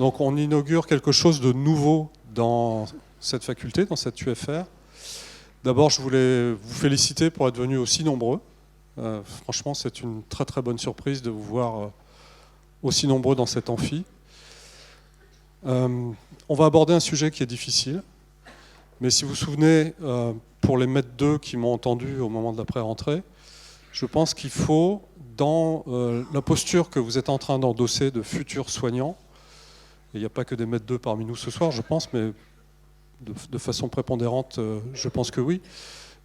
Donc on inaugure quelque chose de nouveau dans cette faculté, dans cette UFR. D'abord, je voulais vous féliciter pour être venus aussi nombreux. Franchement, c'est une très très bonne surprise de vous voir aussi nombreux dans cet amphi. On va aborder un sujet qui est difficile, mais si vous vous souvenez, pour les maîtres 2 qui m'ont entendu au moment de la pré-rentrée, je pense qu'il faut, dans la posture que vous êtes en train d'endosser de futurs soignants, et il n'y a pas que des maîtres 2 parmi nous ce soir, je pense, mais de façon prépondérante, je pense que oui,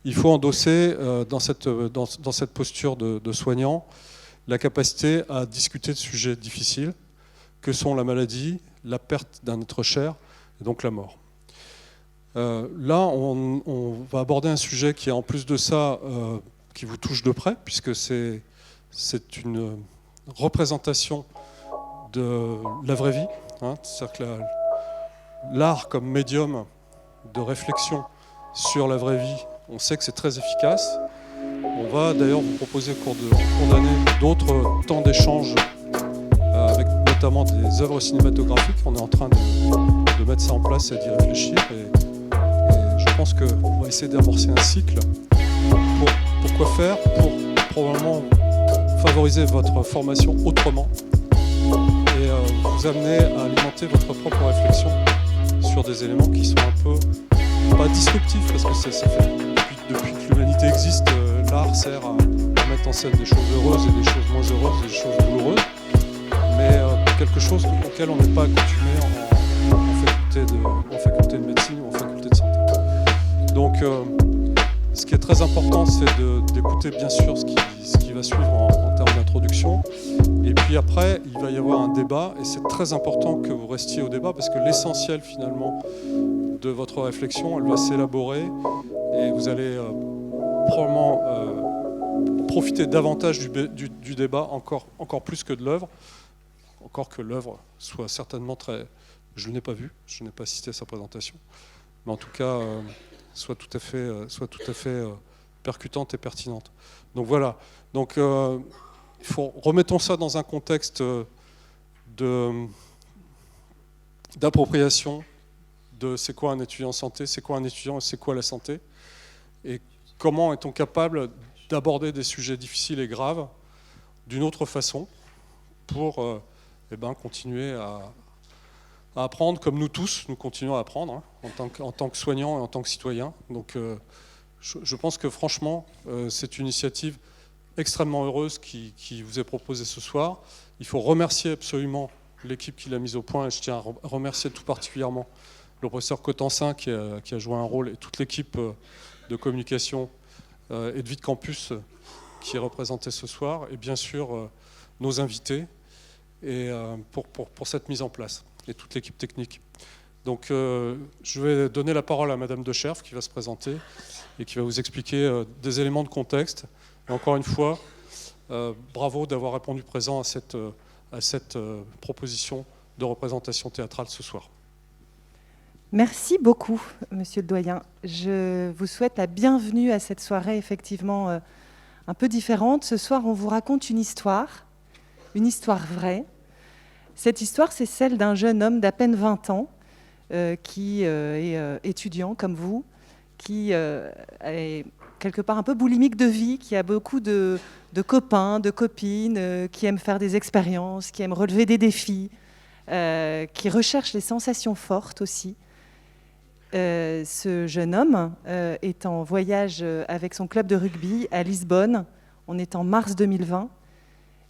il faut endosser dans cette posture de soignant la capacité à discuter de sujets difficiles, que sont la maladie, la perte d'un être cher, et donc la mort. Là, on va aborder un sujet qui est en plus de ça, qui vous touche de près, puisque c'est une représentation de la vraie vie. C'est-à-dire que l'art comme médium de réflexion sur la vraie vie, on sait que c'est très efficace. On va d'ailleurs vous proposer au cours d'année d'autres temps d'échange avec notamment des œuvres cinématographiques. On est en train de mettre ça en place et d'y réfléchir. Et je pense qu'on va essayer d'amorcer un cycle. Pour quoi faire ? Pour probablement favoriser votre formation autrement et vous amener à alimenter votre propre réflexion sur des éléments qui sont un peu, pas disruptifs, parce que ça fait depuis que l'humanité existe, l'art sert à mettre en scène des choses heureuses et des choses moins heureuses, des choses douloureuses, mais quelque chose auquel on n'est pas accoutumé en faculté de médecine ou en faculté de santé. Donc, ce qui est très important, c'est d'écouter bien sûr ce qui va suivre en termes d'introduction. Et puis après, il va y avoir un débat, et c'est très important que vous restiez au débat, parce que l'essentiel finalement de votre réflexion, elle va s'élaborer, et vous allez probablement profiter davantage du débat, encore plus que de l'œuvre, encore que l'œuvre soit certainement très... Je ne l'ai pas vue, je n'ai pas assisté à sa présentation, mais en tout cas... soit tout à fait percutante et pertinente. Donc voilà. Donc remettons ça dans un contexte d'appropriation de c'est quoi un étudiant en santé, c'est quoi un étudiant et c'est quoi la santé, et comment est-on capable d'aborder des sujets difficiles et graves d'une autre façon pour continuer à apprendre, comme nous tous, nous continuons à apprendre en tant que soignants et en tant que citoyens. Donc je pense que franchement, c'est une initiative extrêmement heureuse qui vous est proposée ce soir. Il faut remercier absolument l'équipe qui l'a mise au point, et je tiens à remercier tout particulièrement le professeur Cotensin qui a joué un rôle, et toute l'équipe de communication et de vie de campus qui est représentée ce soir, et bien sûr nos invités et pour cette mise en place, et toute l'équipe technique. Donc je vais donner la parole à Madame de Scherf qui va se présenter et qui va vous expliquer des éléments de contexte. Et encore une fois, bravo d'avoir répondu présent à cette proposition de représentation théâtrale ce soir. Merci beaucoup, Monsieur le Doyen. Je vous souhaite la bienvenue à cette soirée effectivement un peu différente. Ce soir, on vous raconte une histoire vraie. Cette histoire, c'est celle d'un jeune homme d'à peine 20 ans qui est étudiant comme vous, qui est quelque part un peu boulimique de vie, qui a beaucoup de copains, de copines, qui aime faire des expériences, qui aime relever des défis, qui recherche les sensations fortes aussi. Ce jeune homme est en voyage avec son club de rugby à Lisbonne. On est en mars 2020.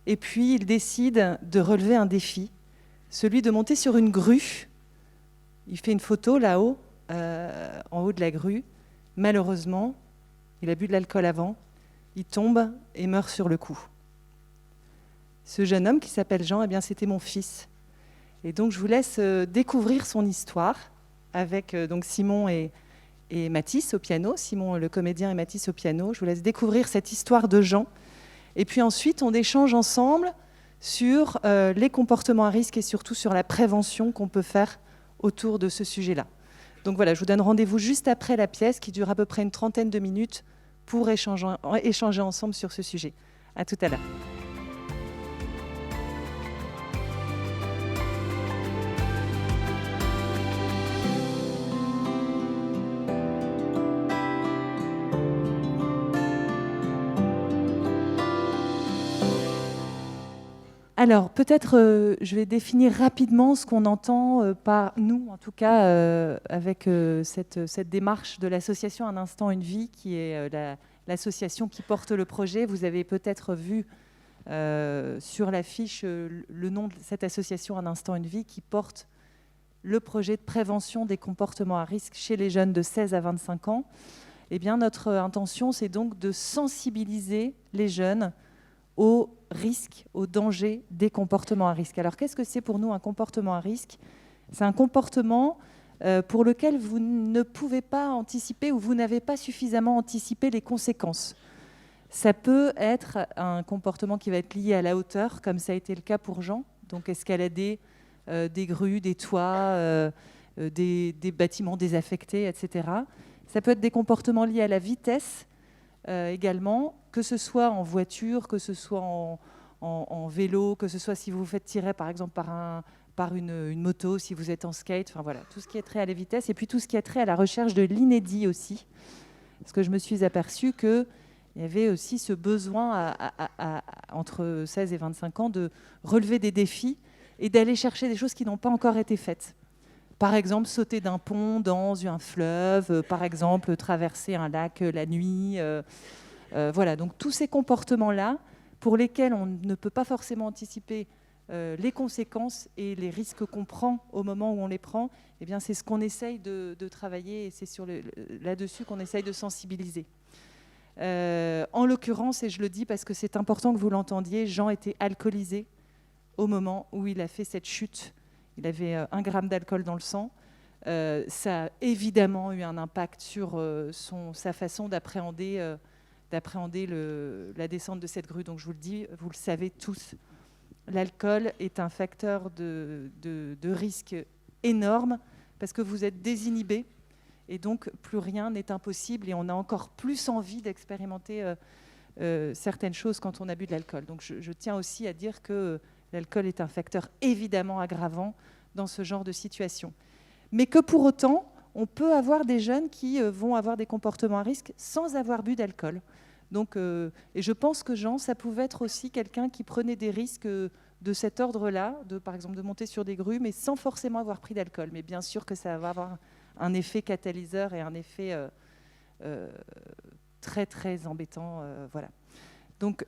Et puis, il décide de relever un défi, celui de monter sur une grue. Il fait une photo là-haut, en haut de la grue. Malheureusement, il a bu de l'alcool avant. Il tombe et meurt sur le coup. Ce jeune homme qui s'appelle Jean, eh bien, c'était mon fils. Et donc, je vous laisse découvrir son histoire avec donc Simon et Mathis au piano. Simon, le comédien, et Mathis au piano. Je vous laisse découvrir cette histoire de Jean. Et puis ensuite, on échange ensemble sur les comportements à risque et surtout sur la prévention qu'on peut faire autour de ce sujet-là. Donc voilà, je vous donne rendez-vous juste après la pièce qui dure à peu près une trentaine de minutes pour échanger ensemble sur ce sujet. À tout à l'heure. Alors, peut-être, je vais définir rapidement ce qu'on entend par nous, en tout cas, avec cette démarche de l'association Un instant, une vie, qui est l'association qui porte le projet. Vous avez peut-être vu sur l'affiche le nom de cette association Un instant, une vie, qui porte le projet de prévention des comportements à risque chez les jeunes de 16 à 25 ans. Eh bien, notre intention, c'est donc de sensibiliser les jeunes aux risques, aux dangers des comportements à risque. Alors, qu'est-ce que c'est pour nous un comportement à risque ? C'est un comportement pour lequel vous ne pouvez pas anticiper ou vous n'avez pas suffisamment anticipé les conséquences. Ça peut être un comportement qui va être lié à la hauteur, comme ça a été le cas pour Jean. Donc, escalader des grues, des toits, des bâtiments désaffectés, etc. Ça peut être des comportements liés à la vitesse également, que ce soit en voiture, que ce soit en vélo, que ce soit si vous vous faites tirer par exemple par une moto, si vous êtes en skate, enfin voilà, tout ce qui est trait à la vitesse, et puis tout ce qui est trait à la recherche de l'inédit aussi. Parce que je me suis aperçue qu'il y avait aussi ce besoin entre 16 et 25 ans de relever des défis et d'aller chercher des choses qui n'ont pas encore été faites. Par exemple, sauter d'un pont dans un fleuve, par exemple, traverser un lac la nuit. Voilà, donc tous ces comportements-là, pour lesquels on ne peut pas forcément anticiper les conséquences et les risques qu'on prend au moment où on les prend, eh bien, c'est ce qu'on essaye de travailler et c'est là-dessus qu'on essaye de sensibiliser. En l'occurrence, et je le dis parce que c'est important que vous l'entendiez, Jean était alcoolisé au moment où il a fait cette chute. Il avait 1 gramme d'alcool dans le sang. Ça a évidemment eu un impact sur sa façon d'appréhender la descente de cette grue. Donc je vous le dis, vous le savez tous, l'alcool est un facteur de risque énorme parce que vous êtes désinhibé et donc plus rien n'est impossible et on a encore plus envie d'expérimenter certaines choses quand on a bu de l'alcool. Donc je tiens aussi à dire que l'alcool est un facteur évidemment aggravant dans ce genre de situation. Mais que pour autant, on peut avoir des jeunes qui vont avoir des comportements à risque sans avoir bu d'alcool. Donc, et je pense que Jean, ça pouvait être aussi quelqu'un qui prenait des risques de cet ordre-là, par exemple de monter sur des grues, mais sans forcément avoir pris d'alcool. Mais bien sûr que ça va avoir un effet catalyseur et un effet très très embêtant. Voilà. Donc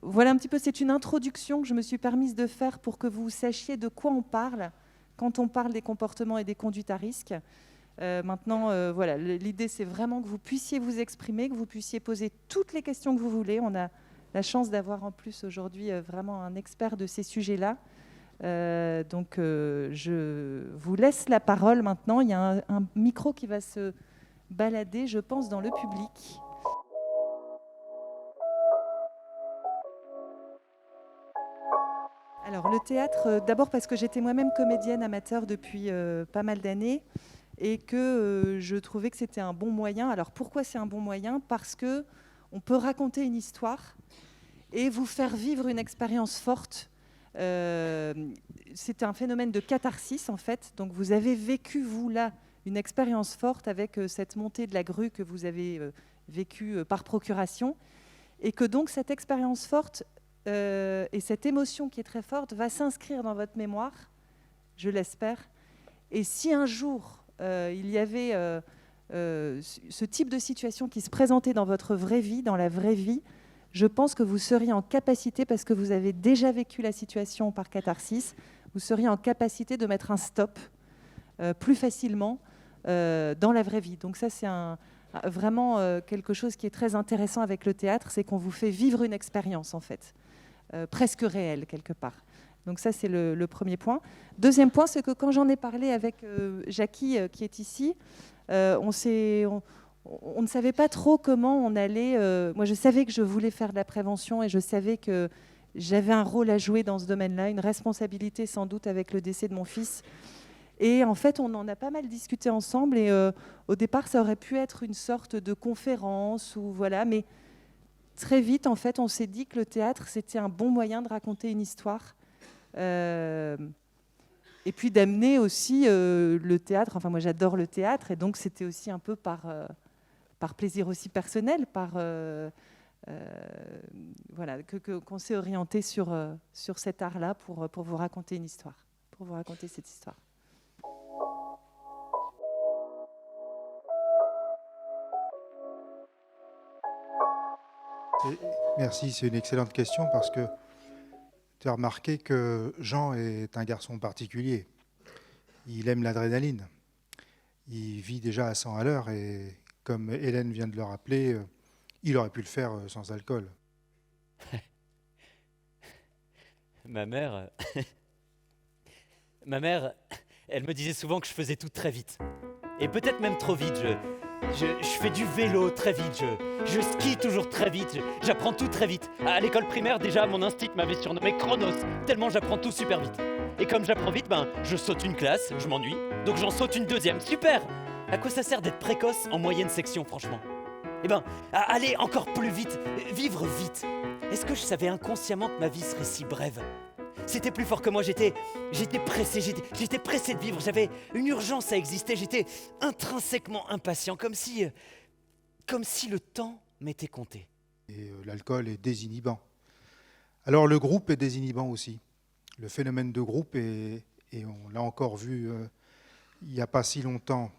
voilà un petit peu, c'est une introduction que je me suis permise de faire pour que vous sachiez de quoi on parle quand on parle des comportements et des conduites à risque. Maintenant, voilà, l'idée c'est vraiment que vous puissiez vous exprimer, que vous puissiez poser toutes les questions que vous voulez. On a la chance d'avoir en plus aujourd'hui vraiment un expert de ces sujets-là. Donc je vous laisse la parole maintenant. Il y a un micro qui va se balader, je pense, dans le public. Alors le théâtre, d'abord parce que j'étais moi-même comédienne amateur depuis pas mal d'années et que je trouvais que c'était un bon moyen. Alors pourquoi c'est un bon moyen ? Parce qu'on peut raconter une histoire et vous faire vivre une expérience forte. C'est un phénomène de catharsis en fait. Donc vous avez vécu, vous là, une expérience forte avec cette montée de la grue que vous avez vécue par procuration et que donc cette expérience forte et cette émotion qui est très forte va s'inscrire dans votre mémoire, je l'espère. Et si un jour, il y avait ce type de situation qui se présentait dans votre vraie vie, dans la vraie vie, je pense que vous seriez en capacité, parce que vous avez déjà vécu la situation par catharsis, vous seriez en capacité de mettre un stop plus facilement dans la vraie vie. Donc ça, c'est vraiment quelque chose qui est très intéressant avec le théâtre, c'est qu'on vous fait vivre une expérience, en fait. Presque réel quelque part. Donc ça, c'est le premier point. Deuxième point, c'est que quand j'en ai parlé avec Jackie, qui est ici, on ne savait pas trop comment on allait... moi, je savais que je voulais faire de la prévention et je savais que j'avais un rôle à jouer dans ce domaine-là, une responsabilité sans doute avec le décès de mon fils. Et en fait, on en a pas mal discuté ensemble et au départ, ça aurait pu être une sorte de conférence ou voilà, mais très vite, en fait, on s'est dit que le théâtre, c'était un bon moyen de raconter une histoire. Et puis d'amener aussi le théâtre. Enfin, moi, j'adore le théâtre. Et donc, c'était aussi un peu par plaisir aussi personnel, voilà, qu'on s'est orienté sur cet art-là pour vous raconter une histoire, pour vous raconter cette histoire. Merci, c'est une excellente question parce que tu as remarqué que Jean est un garçon particulier. Il aime l'adrénaline. Il vit déjà à 100 à l'heure et comme Hélène vient de le rappeler, il aurait pu le faire sans alcool. Ma mère, elle me disait souvent que je faisais tout très vite. Et peut-être même trop vite. Je fais du vélo très vite, je skie toujours très vite, j'apprends tout très vite. À l'école primaire, déjà, mon instinct m'avait surnommé Chronos, tellement j'apprends tout super vite. Et comme j'apprends vite, je saute une classe, je m'ennuie, donc j'en saute une deuxième, super! À quoi ça sert d'être précoce en moyenne section, franchement? À aller encore plus vite, vivre vite. Est-ce que je savais inconsciemment que ma vie serait si brève? C'était plus fort que moi, j'étais pressé, j'étais pressé de vivre, j'avais une urgence à exister, j'étais intrinsèquement impatient, comme si le temps m'était compté. Et l'alcool est désinhibant. Alors le groupe est désinhibant aussi. Le phénomène de groupe, et on l'a encore vu il n'y a pas si longtemps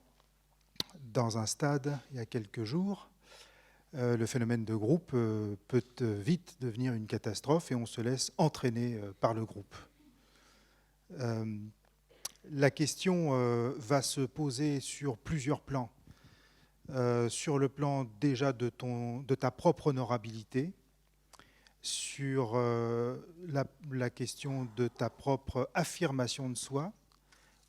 dans un stade, il y a quelques jours, le phénomène de groupe peut vite devenir une catastrophe et on se laisse entraîner par le groupe. La question va se poser sur plusieurs plans. Sur le plan déjà de ta propre honorabilité, sur la question de ta propre affirmation de soi.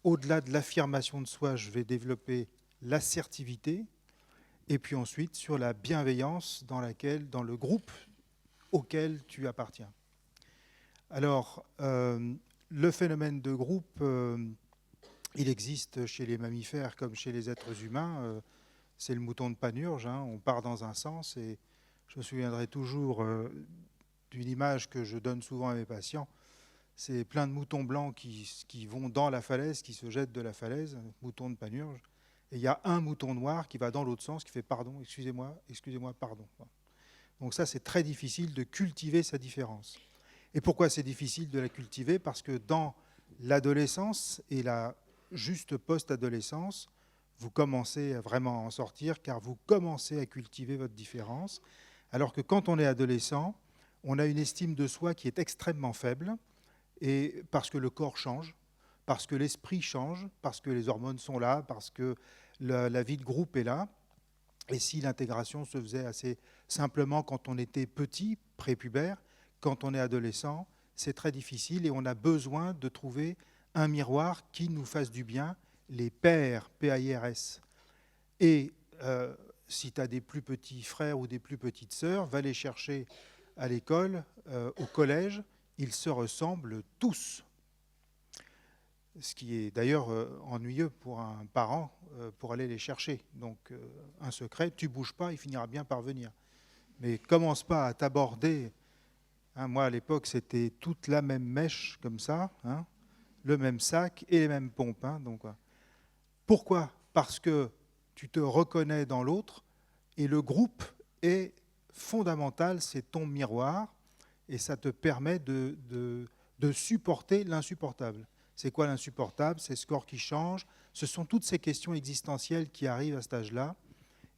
Au-delà de l'affirmation de soi, je vais développer l'assertivité, et puis ensuite sur la bienveillance dans le groupe auquel tu appartiens. Alors, le phénomène de groupe, il existe chez les mammifères comme chez les êtres humains. C'est le mouton de Panurge, hein, on part dans un sens, et je me souviendrai toujours d'une image que je donne souvent à mes patients. C'est plein de moutons blancs qui vont dans la falaise, qui se jettent de la falaise, mouton de Panurge. Et il y a un mouton noir qui va dans l'autre sens, qui fait « pardon, excusez-moi, pardon ». Donc ça, c'est très difficile de cultiver sa différence. Et pourquoi c'est difficile de la cultiver? Parce que dans l'adolescence et la juste post-adolescence, vous commencez à vraiment en sortir, car vous commencez à cultiver votre différence. Alors que quand on est adolescent, on a une estime de soi qui est extrêmement faible, et parce que le corps change, parce que l'esprit change, parce que les hormones sont là, parce que la vie de groupe est là. Et si l'intégration se faisait assez simplement quand on était petit, prépubère, quand on est adolescent, c'est très difficile et on a besoin de trouver un miroir qui nous fasse du bien, les pairs, P-A-I-R-S. Et si tu as des plus petits frères ou des plus petites sœurs, va les chercher à l'école, au collège, ils se ressemblent tous. Ce qui est d'ailleurs ennuyeux pour un parent pour aller les chercher. Donc un secret, tu bouges pas, il finira bien par venir. Mais commence pas à t'aborder. Hein, moi à l'époque c'était toute la même mèche comme ça, hein, le même sac et les mêmes pompes. Hein, donc, pourquoi? Parce que tu te reconnais dans l'autre et le groupe est fondamental, c'est ton miroir et ça te permet de supporter l'insupportable. C'est quoi l'insupportable? C'est ce corps qui change. Ce sont toutes ces questions existentielles qui arrivent à cet âge-là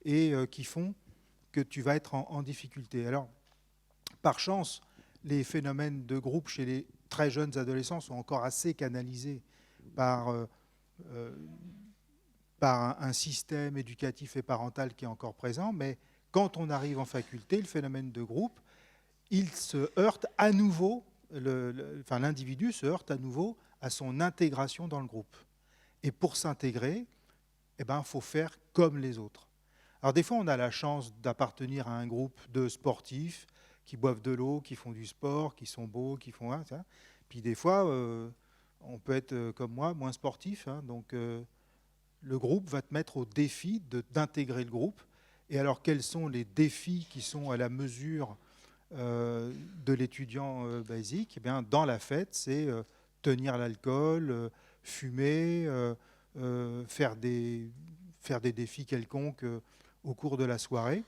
et qui font que tu vas être en difficulté. Alors, par chance, les phénomènes de groupe chez les très jeunes adolescents sont encore assez canalisés par un système éducatif et parental qui est encore présent. Mais quand on arrive en faculté, le phénomène de groupe, il se heurte à nouveau, l'individu se heurte à nouveau à son intégration dans le groupe. Et pour s'intégrer, faut faire comme les autres. Alors des fois, on a la chance d'appartenir à un groupe de sportifs qui boivent de l'eau, qui font du sport, qui sont beaux, qui font ça. Puis des fois, on peut être comme moi, moins sportif. Hein, donc le groupe va te mettre au défi d'intégrer le groupe. Et alors, quels sont les défis qui sont à la mesure de l'étudiant basique? Eh bien, dans la fête, c'est tenir l'alcool, fumer, faire des défis quelconques au cours de la soirée.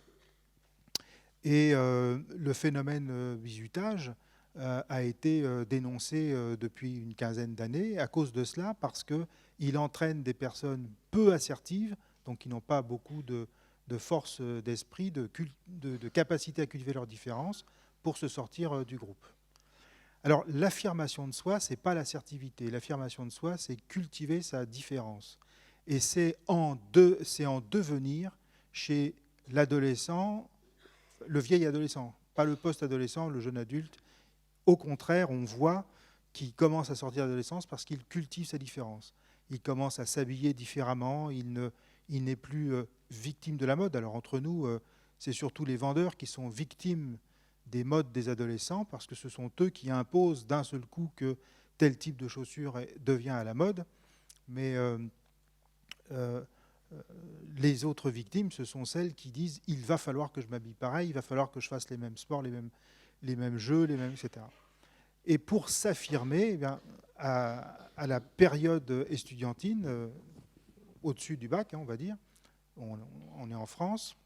Et le phénomène bizutage a été dénoncé depuis une quinzaine d'années à cause de cela, parce qu'il entraîne des personnes peu assertives, donc qui n'ont pas beaucoup de force d'esprit, de capacité à cultiver leurs différences pour se sortir du groupe. Alors, l'affirmation de soi, ce n'est pas l'assertivité. L'affirmation de soi, c'est cultiver sa différence. Et c'est en devenir chez l'adolescent, le vieil adolescent, pas le post-adolescent, le jeune adulte. Au contraire, on voit qu'il commence à sortir de l'adolescence parce qu'il cultive sa différence. Il commence à s'habiller différemment, il n'est plus victime de la mode. Alors entre nous, c'est surtout les vendeurs qui sont victimes des modes des adolescents, parce que ce sont eux qui imposent d'un seul coup que tel type de chaussure devient à la mode. Mais les autres victimes, ce sont celles qui disent « il va falloir que je m'habille pareil, il va falloir que je fasse les mêmes sports, les mêmes jeux, etc. » Et pour s'affirmer, eh bien, à la période estudiantine, au-dessus du bac, on va dire, on est en France,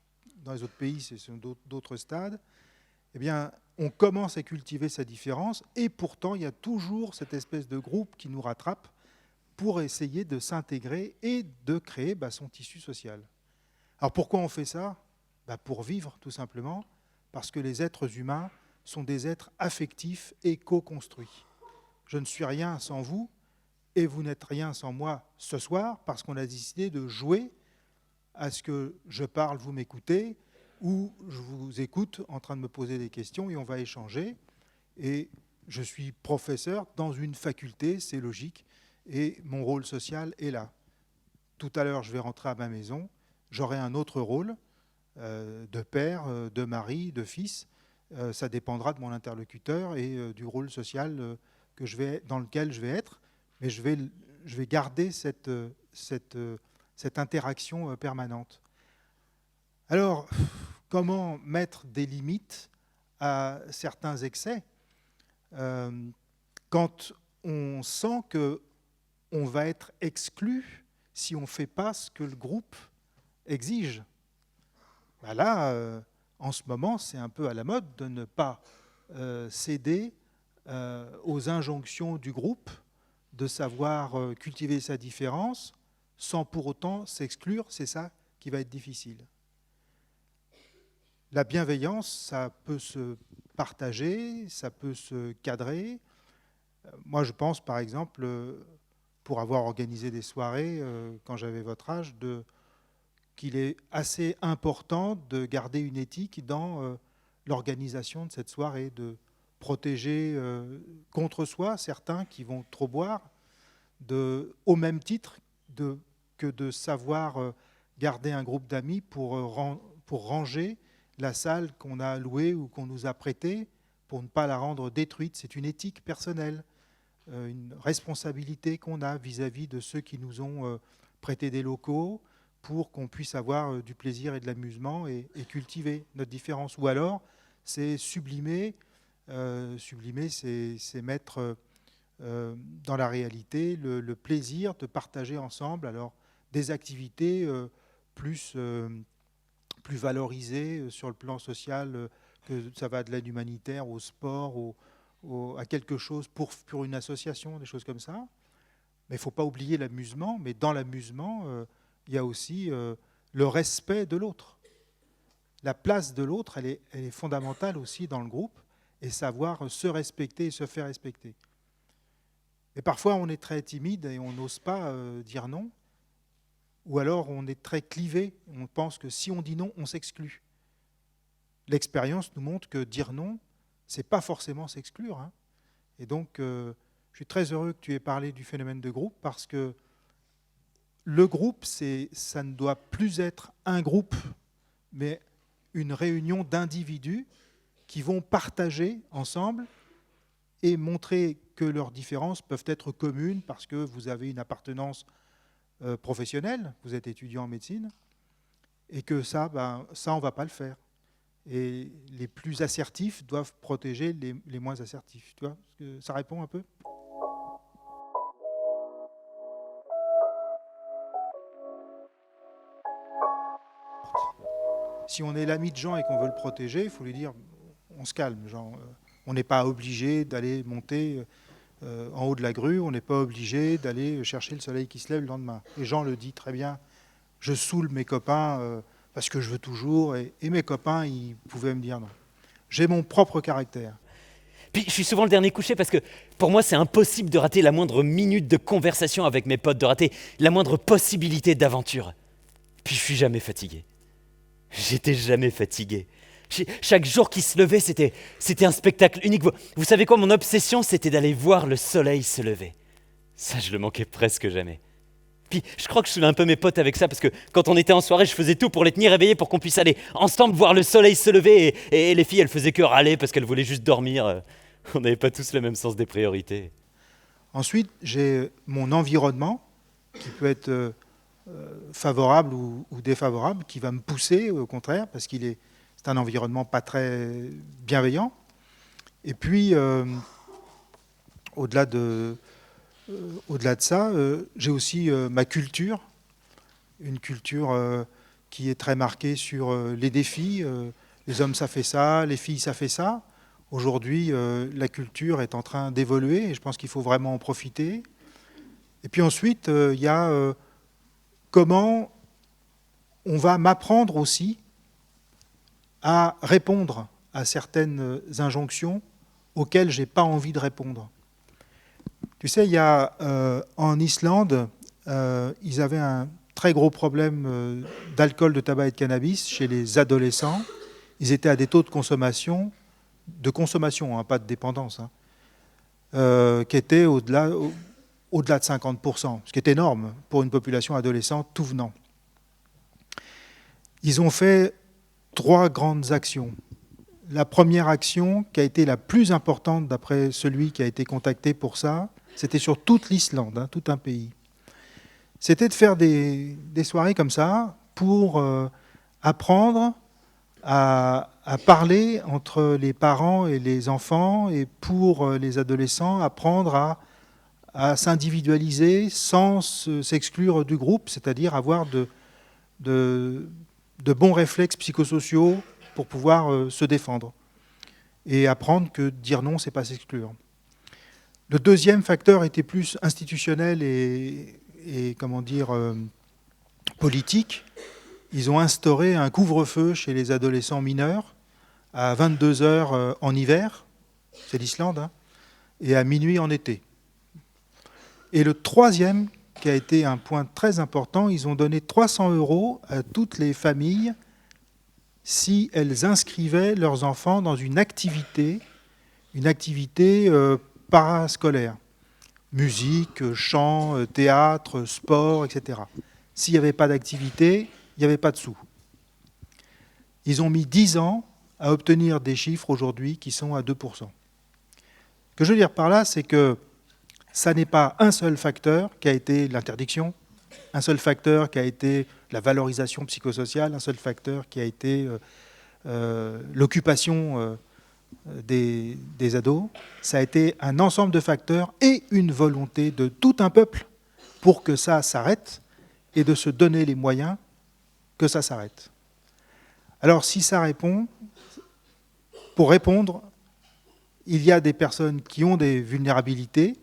dans les autres pays, ce sont d'autres stades, eh bien, on commence à cultiver sa différence, et pourtant, il y a toujours cette espèce de groupe qui nous rattrape pour essayer de s'intégrer et de créer son tissu social. Alors pourquoi on fait ça ? Pour vivre, tout simplement, parce que les êtres humains sont des êtres affectifs et co-construits. Je ne suis rien sans vous, et vous n'êtes rien sans moi ce soir, parce qu'on a décidé de jouer à ce que je parle, vous m'écoutez, ou je vous écoute en train de me poser des questions et on va échanger. Et je suis professeur dans une faculté, c'est logique, et mon rôle social est là. Tout à l'heure, je vais rentrer à ma maison, j'aurai un autre rôle de père, de mari, de fils. Ça dépendra de mon interlocuteur et du rôle social dans lequel je vais être, mais je vais garder cette interaction permanente. Alors, comment mettre des limites à certains excès quand on sent qu'on va être exclu si on ne fait pas ce que le groupe exige? Là, en ce moment, c'est un peu à la mode de ne pas céder aux injonctions du groupe, de savoir cultiver sa différence sans pour autant s'exclure. C'est ça qui va être difficile. La bienveillance, ça peut se partager, ça peut se cadrer. Moi, je pense, par exemple, pour avoir organisé des soirées quand j'avais votre âge, qu'il est assez important de garder une éthique dans l'organisation de cette soirée, de protéger contre soi certains qui vont trop boire, au même titre que de savoir garder un groupe d'amis pour ranger la salle qu'on a louée ou qu'on nous a prêtée, pour ne pas la rendre détruite. C'est une éthique personnelle, une responsabilité qu'on a vis-à-vis de ceux qui nous ont prêté des locaux, pour qu'on puisse avoir du plaisir et de l'amusement et cultiver notre différence. Ou alors, c'est sublimer. Sublimer, c'est mettre dans la réalité le plaisir de partager ensemble alors des activités plus valorisées sur le plan social, que ça va de l'aide humanitaire au sport, à quelque chose pour une association, des choses comme ça. Mais il ne faut pas oublier l'amusement, mais dans l'amusement, il y a aussi le respect de l'autre. La place de l'autre, elle est fondamentale aussi dans le groupe, et savoir se respecter et se faire respecter. Et parfois, on est très timide et on n'ose pas dire non, ou alors on est très clivé, on pense que si on dit non, on s'exclut. L'expérience nous montre que dire non, ce n'est pas forcément s'exclure. Et donc, je suis très heureux que tu aies parlé du phénomène de groupe, parce que le groupe, ça ne doit plus être un groupe, mais une réunion d'individus qui vont partager ensemble et montrer que leurs différences peuvent être communes parce que vous avez une appartenance professionnelle, vous êtes étudiant en médecine, et que ça, on ne va pas le faire. Et les plus assertifs doivent protéger les moins assertifs. Tu vois, ça répond un peu ? si on est l'ami de Jean et qu'on veut le protéger, il faut lui dire, on se calme, Jean. On n'est pas obligé d'aller monter en haut de la grue, on n'est pas obligé d'aller chercher le soleil qui se lève le lendemain. Et Jean le dit très bien, je saoule mes copains parce que je veux toujours, et mes copains, ils pouvaient me dire non. J'ai mon propre caractère. Puis je suis souvent le dernier couché parce que pour moi c'est impossible de rater la moindre minute de conversation avec mes potes, de rater la moindre possibilité d'aventure. Puis je suis jamais fatigué. J'étais jamais fatigué. Chaque jour qui se levait, c'était un spectacle unique. Vous savez quoi, mon obsession, c'était d'aller voir le soleil se lever. Ça, je le manquais presque jamais. Puis je crois que je saoulais un peu mes potes avec ça, parce que quand on était en soirée, je faisais tout pour les tenir éveillés, pour qu'on puisse aller ensemble voir le soleil se lever. Et les filles, elles faisaient que râler parce qu'elles voulaient juste dormir. On n'avait pas tous le même sens des priorités. Ensuite, j'ai mon environnement, qui peut être favorable ou défavorable, qui va me pousser, au contraire, parce c'est un environnement pas très bienveillant. Et puis, au-delà de ça, j'ai aussi ma culture, une culture qui est très marquée sur les défis. Les hommes, ça fait ça, les filles, ça fait ça. Aujourd'hui, la culture est en train d'évoluer et je pense qu'il faut vraiment en profiter. Et puis ensuite, il y a comment on va m'apprendre aussi à répondre à certaines injonctions auxquelles je n'ai pas envie de répondre. Tu sais, il y a en Islande, ils avaient un très gros problème d'alcool, de tabac et de cannabis chez les adolescents. Ils étaient à des taux de consommation, hein, pas de dépendance, hein, qui étaient au-delà de 50%, ce qui est énorme pour une population adolescente tout venant. Ils ont fait 3 grandes actions. La première action, qui a été la plus importante d'après celui qui a été contacté pour ça, c'était sur toute l'Islande, hein, tout un pays. C'était de faire des soirées comme ça pour apprendre à parler entre les parents et les enfants, et pour les adolescents, apprendre à s'individualiser sans s'exclure du groupe, c'est-à-dire avoir de bons réflexes psychosociaux pour pouvoir se défendre. Et apprendre que dire non, c'est pas s'exclure. Le deuxième facteur était plus institutionnel et comment dire, politique. Ils ont instauré un couvre-feu chez les adolescents mineurs à 22 heures en hiver, c'est l'Islande, hein, et à minuit en été. Et le troisième, qui a été un point très important, ils ont donné 300 € à toutes les familles si elles inscrivaient leurs enfants dans une activité parascolaire. Musique, chant, théâtre, sport, etc. S'il n'y avait pas d'activité, il n'y avait pas de sous. Ils ont mis 10 ans à obtenir des chiffres aujourd'hui qui sont à 2%. Ce que je veux dire par là, c'est que ça n'est pas un seul facteur qui a été l'interdiction, un seul facteur qui a été la valorisation psychosociale, un seul facteur qui a été l'occupation des ados. Ça a été un ensemble de facteurs et une volonté de tout un peuple pour que ça s'arrête et de se donner les moyens que ça s'arrête. Alors si ça répond, pour répondre, il y a des personnes qui ont des vulnérabilités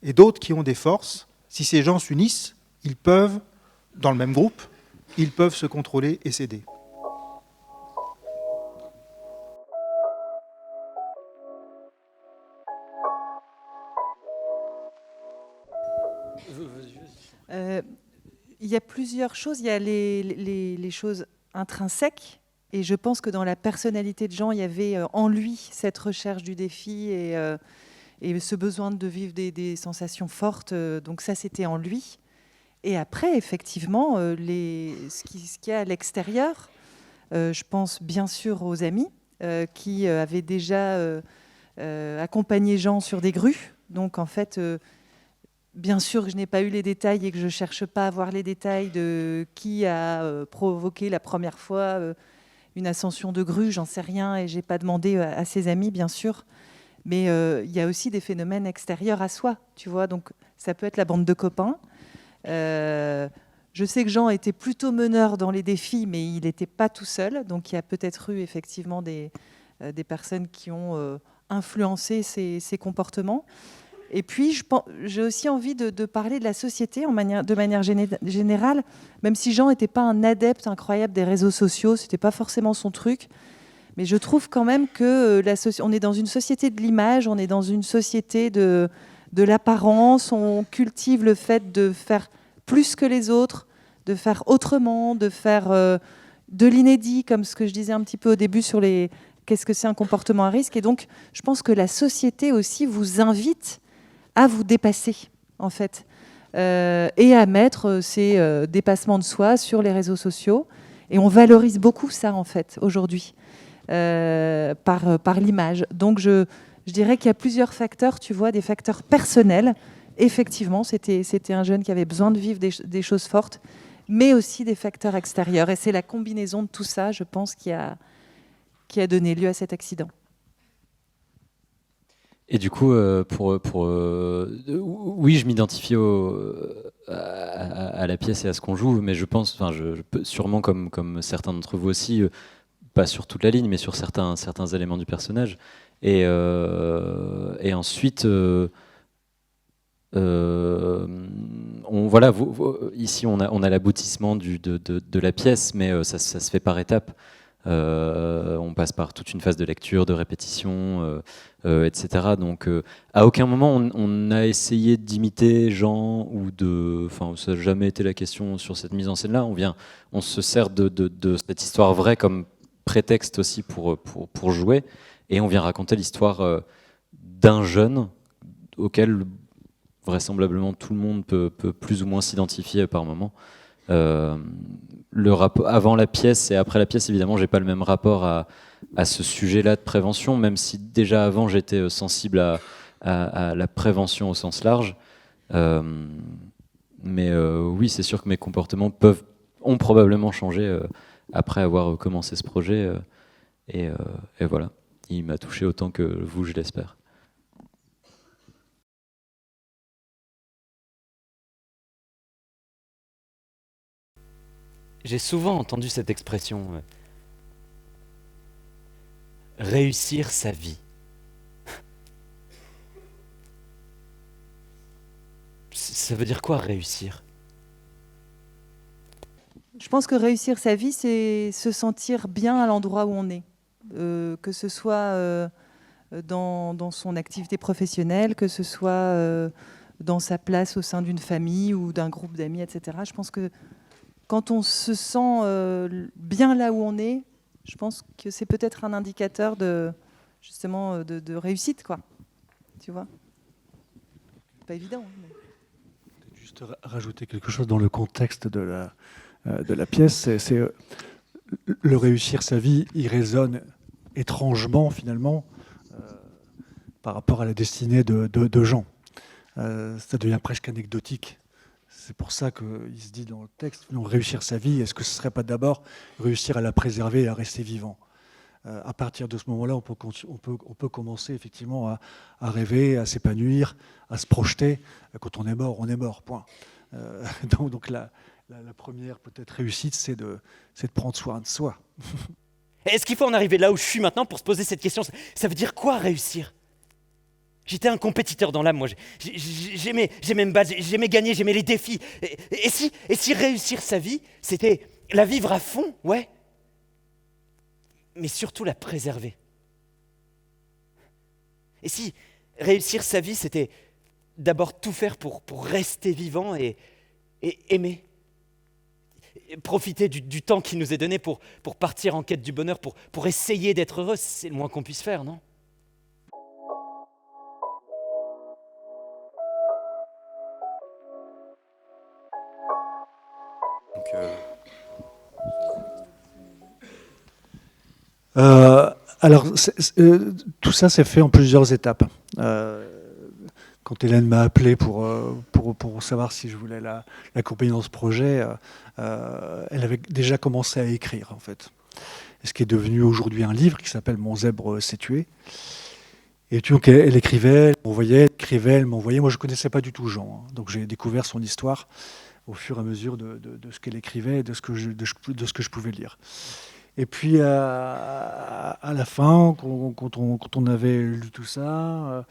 et d'autres qui ont des forces. Si ces gens s'unissent, ils peuvent, dans le même groupe, ils peuvent se contrôler et s'aider. Il y a plusieurs choses. Il y a les choses intrinsèques. Et je pense que dans la personnalité de Jean, il y avait en lui cette recherche du défi et ce besoin de vivre des sensations fortes. Donc ça, c'était en lui. Et après, effectivement, ce qu'il y a à l'extérieur, je pense bien sûr aux amis qui avaient déjà accompagné Jean sur des grues. Donc en fait, bien sûr que je n'ai pas eu les détails et que je ne cherche pas à voir les détails de qui a provoqué la première fois une ascension de grue, j'en sais rien, et je n'ai pas demandé à ses amis, bien sûr. Mais il y a aussi des phénomènes extérieurs à soi, tu vois. Donc ça peut être la bande de copains, Je sais que Jean était plutôt meneur dans les défis, mais il n'était pas tout seul. Donc il y a peut-être eu effectivement des personnes qui ont influencé ces comportements. Et puis j'ai aussi envie de parler de la société de manière générale, même si Jean n'était pas un adepte incroyable des réseaux sociaux, ce n'était pas forcément son truc. Mais je trouve quand même que on est dans une société de l'image, on est dans une société de l'apparence, on cultive le fait de faire plus que les autres, de faire autrement, de faire de l'inédit, comme ce que je disais un petit peu au début sur qu'est-ce que c'est un comportement à risque. Et donc, je pense que la société aussi vous invite à vous dépasser, en fait, et à mettre ces dépassements de soi sur les réseaux sociaux. Et on valorise beaucoup ça, en fait, aujourd'hui, par l'image. Donc, je dirais qu'il y a plusieurs facteurs, tu vois, des facteurs personnels. Effectivement, c'était un jeune qui avait besoin de vivre des choses fortes, mais aussi des facteurs extérieurs. Et c'est la combinaison de tout ça, je pense, qui a donné lieu à cet accident. Et du coup, oui, je m'identifie à la pièce et à ce qu'on joue, mais je pense, sûrement comme certains d'entre vous aussi, pas sur toute la ligne, mais sur certains éléments du personnage. Et ensuite, ici, on a l'aboutissement de la pièce, mais ça se fait par étapes. On passe par toute une phase de lecture, de répétition, etc. Donc, à aucun moment on a essayé d'imiter Jean ça n'a jamais été la question sur cette mise en scène-là. On se sert de cette histoire vraie comme prétexte aussi pour jouer, et on vient raconter l'histoire d'un jeune auquel vraisemblablement tout le monde peut plus ou moins s'identifier par moment. Avant la pièce et après la pièce, évidemment, j'ai pas le même rapport à ce sujet-là de prévention, même si déjà avant j'étais sensible à la prévention au sens large. Mais oui, c'est sûr que mes comportements ont probablement changé après avoir commencé ce projet. Et voilà, il m'a touché autant que vous, je l'espère. J'ai souvent entendu cette expression réussir sa vie. Ça veut dire quoi, réussir ? Je pense que réussir sa vie, c'est se sentir bien à l'endroit où on est. Que ce soit dans son activité professionnelle, que ce soit dans sa place au sein d'une famille ou d'un groupe d'amis, etc. Je pense que quand on se sent bien là où on est, je pense que c'est peut-être un indicateur de réussite, quoi. Tu vois ? Pas évident. Mais... Juste rajouter quelque chose dans le contexte de la pièce. C'est le réussir sa vie, il résonne étrangement, finalement, par rapport à la destinée de Jean. Ça devient presque anecdotique. C'est pour ça qu'il se dit dans le texte, non, réussir sa vie, est-ce que ce ne serait pas d'abord réussir à la préserver et à rester vivant ? À partir de ce moment-là, on peut commencer effectivement à rêver, à s'épanouir, à se projeter. Quand on est mort, point. Donc la première peut-être réussite, c'est de prendre soin de soi. Est-ce qu'il faut en arriver là où je suis maintenant pour se poser cette question ? Ça veut dire quoi, réussir ? J'étais un compétiteur dans l'âme, moi. J'aimais me battre, j'aimais gagner, j'aimais les défis. Et si réussir sa vie, c'était la vivre à fond, ouais, mais surtout la préserver. Et si réussir sa vie, c'était d'abord tout faire pour rester vivant et aimer. Et profiter du temps qui nous est donné pour partir en quête du bonheur, pour essayer d'être heureux, c'est le moins qu'on puisse faire, non ? Alors, tout ça s'est fait en plusieurs étapes. Quand Hélène m'a appelé pour savoir si je voulais l'accompagner dans ce projet, elle avait déjà commencé à écrire, en fait. Et ce qui est devenu aujourd'hui un livre qui s'appelle « Mon zèbre s'est tué ». Et donc, elle écrivait, elle m'envoyait. Moi, je ne connaissais pas du tout Jean, hein, donc j'ai découvert son histoire au fur et à mesure de ce qu'elle écrivait et de ce que je pouvais lire. Et puis à la fin, quand on avait lu tout ça,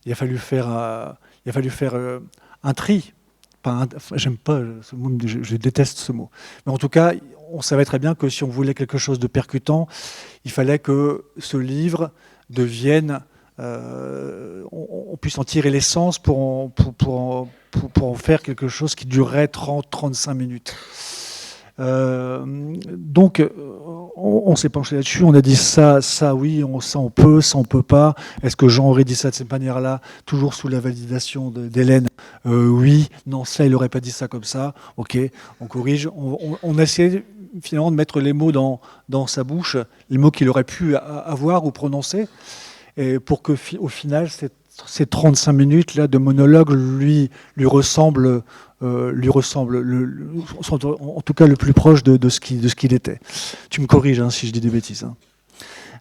il a fallu faire un tri. J'aime pas ce mot, je déteste ce mot. Mais en tout cas, on savait très bien que si on voulait quelque chose de percutant, il fallait que ce livre devienne, on puisse en tirer l'essence pour en faire quelque chose qui durerait 30-35 minutes. Donc, on s'est penché là-dessus, on a dit ça oui, ça on peut pas. Est-ce que Jean aurait dit ça de cette manière-là, toujours sous la validation d'Hélène? Oui, non, ça il aurait pas dit ça comme ça. Ok, on corrige. On a essayé finalement de mettre les mots dans sa bouche, les mots qu'il aurait pu avoir ou prononcer, et pour que au final ces 35 minutes là de monologue lui ressemblent. En tout cas le plus proche de ce qu'il était. Tu me corriges hein, si je dis des bêtises. Hein.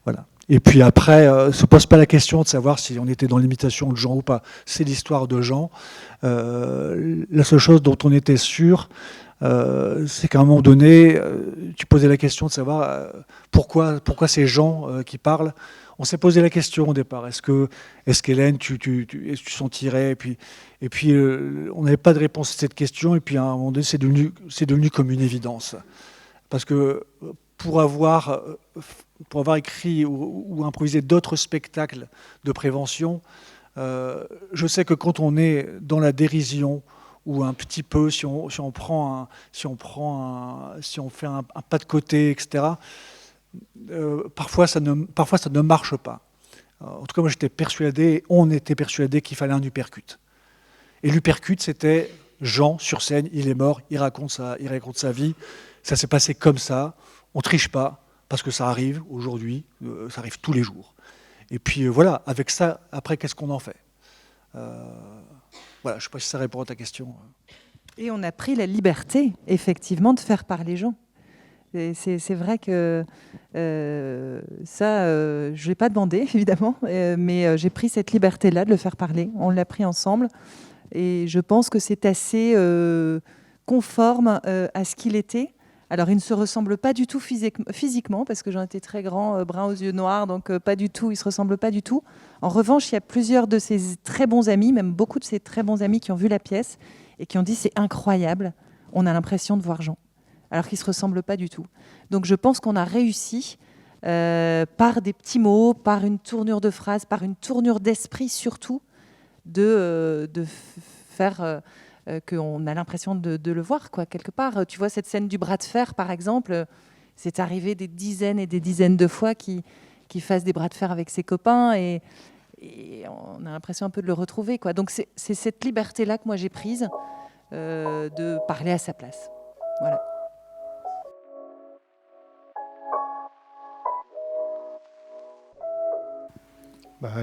Voilà. Et puis après, se pose pas la question de savoir si on était dans l'imitation de Jean ou pas. C'est l'histoire de Jean. La seule chose dont on était sûr, c'est qu'à un moment donné, tu posais la question de savoir pourquoi c'est Jean qui parle. On s'est posé la question au départ. Est-ce qu'Hélène, tu sentirais et puis on n'avait pas de réponse à cette question. Et puis à un moment donné, c'est devenu comme une évidence. Parce que pour avoir écrit ou improvisé d'autres spectacles de prévention, je sais que quand on est dans la dérision ou un petit peu, si on fait un pas de côté, etc. Parfois ça ne marche pas. En tout cas, moi on était persuadé qu'il fallait un uppercut. Et l'uppercut, c'était Jean sur scène, il est mort, il raconte sa vie. Ça s'est passé comme ça. On triche pas parce que ça arrive aujourd'hui, ça arrive tous les jours. Et puis voilà, avec ça, après, qu'est-ce qu'on en fait? Voilà, je ne sais pas si ça répond à ta question. Et on a pris la liberté, effectivement, de faire parler Jean. C'est vrai que ça, je ne l'ai pas demandé, évidemment, mais j'ai pris cette liberté-là de le faire parler. On l'a pris ensemble. Et je pense que c'est assez conforme à ce qu'il était. Alors, il ne se ressemble pas du tout physiquement, parce que Jean était très grand, brun aux yeux noirs, donc pas du tout, il ne se ressemble pas du tout. En revanche, il y a plusieurs de ses très bons amis, même beaucoup de ses très bons amis qui ont vu la pièce et qui ont dit « c'est incroyable, on a l'impression de voir Jean ». Alors qu'il ne se ressemble pas du tout. Donc je pense qu'on a réussi, par des petits mots, par une tournure de phrase, par une tournure d'esprit surtout, de faire qu'on a l'impression de le voir, quoi, quelque part. Tu vois, cette scène du bras de fer, par exemple, c'est arrivé des dizaines et des dizaines de fois qu'il fasse des bras de fer avec ses copains et on a l'impression un peu de le retrouver, quoi. Donc c'est cette liberté-là que moi j'ai prise de parler à sa place. Voilà.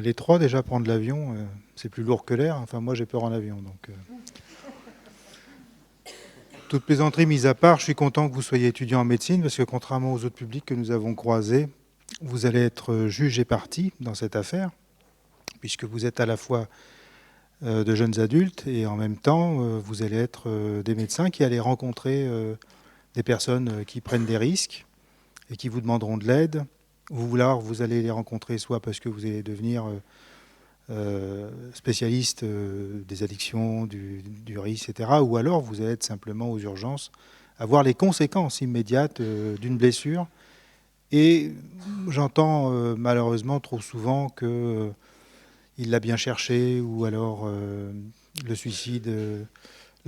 Les trois, déjà, prendre l'avion, c'est plus lourd que l'air. Enfin, moi, j'ai peur en avion. Donc, toute plaisanterie mise à part, je suis content que vous soyez étudiant en médecine, parce que contrairement aux autres publics que nous avons croisés, vous allez être juge et partie dans cette affaire, puisque vous êtes à la fois de jeunes adultes et en même temps, vous allez être des médecins qui allez rencontrer des personnes qui prennent des risques et qui vous demanderont de l'aide. Vous allez les rencontrer soit parce que vous allez devenir spécialiste des addictions, du risque, etc. Ou alors vous allez être simplement aux urgences, avoir les conséquences immédiates d'une blessure. Et j'entends malheureusement trop souvent qu'il l'a bien cherché, ou alors le suicide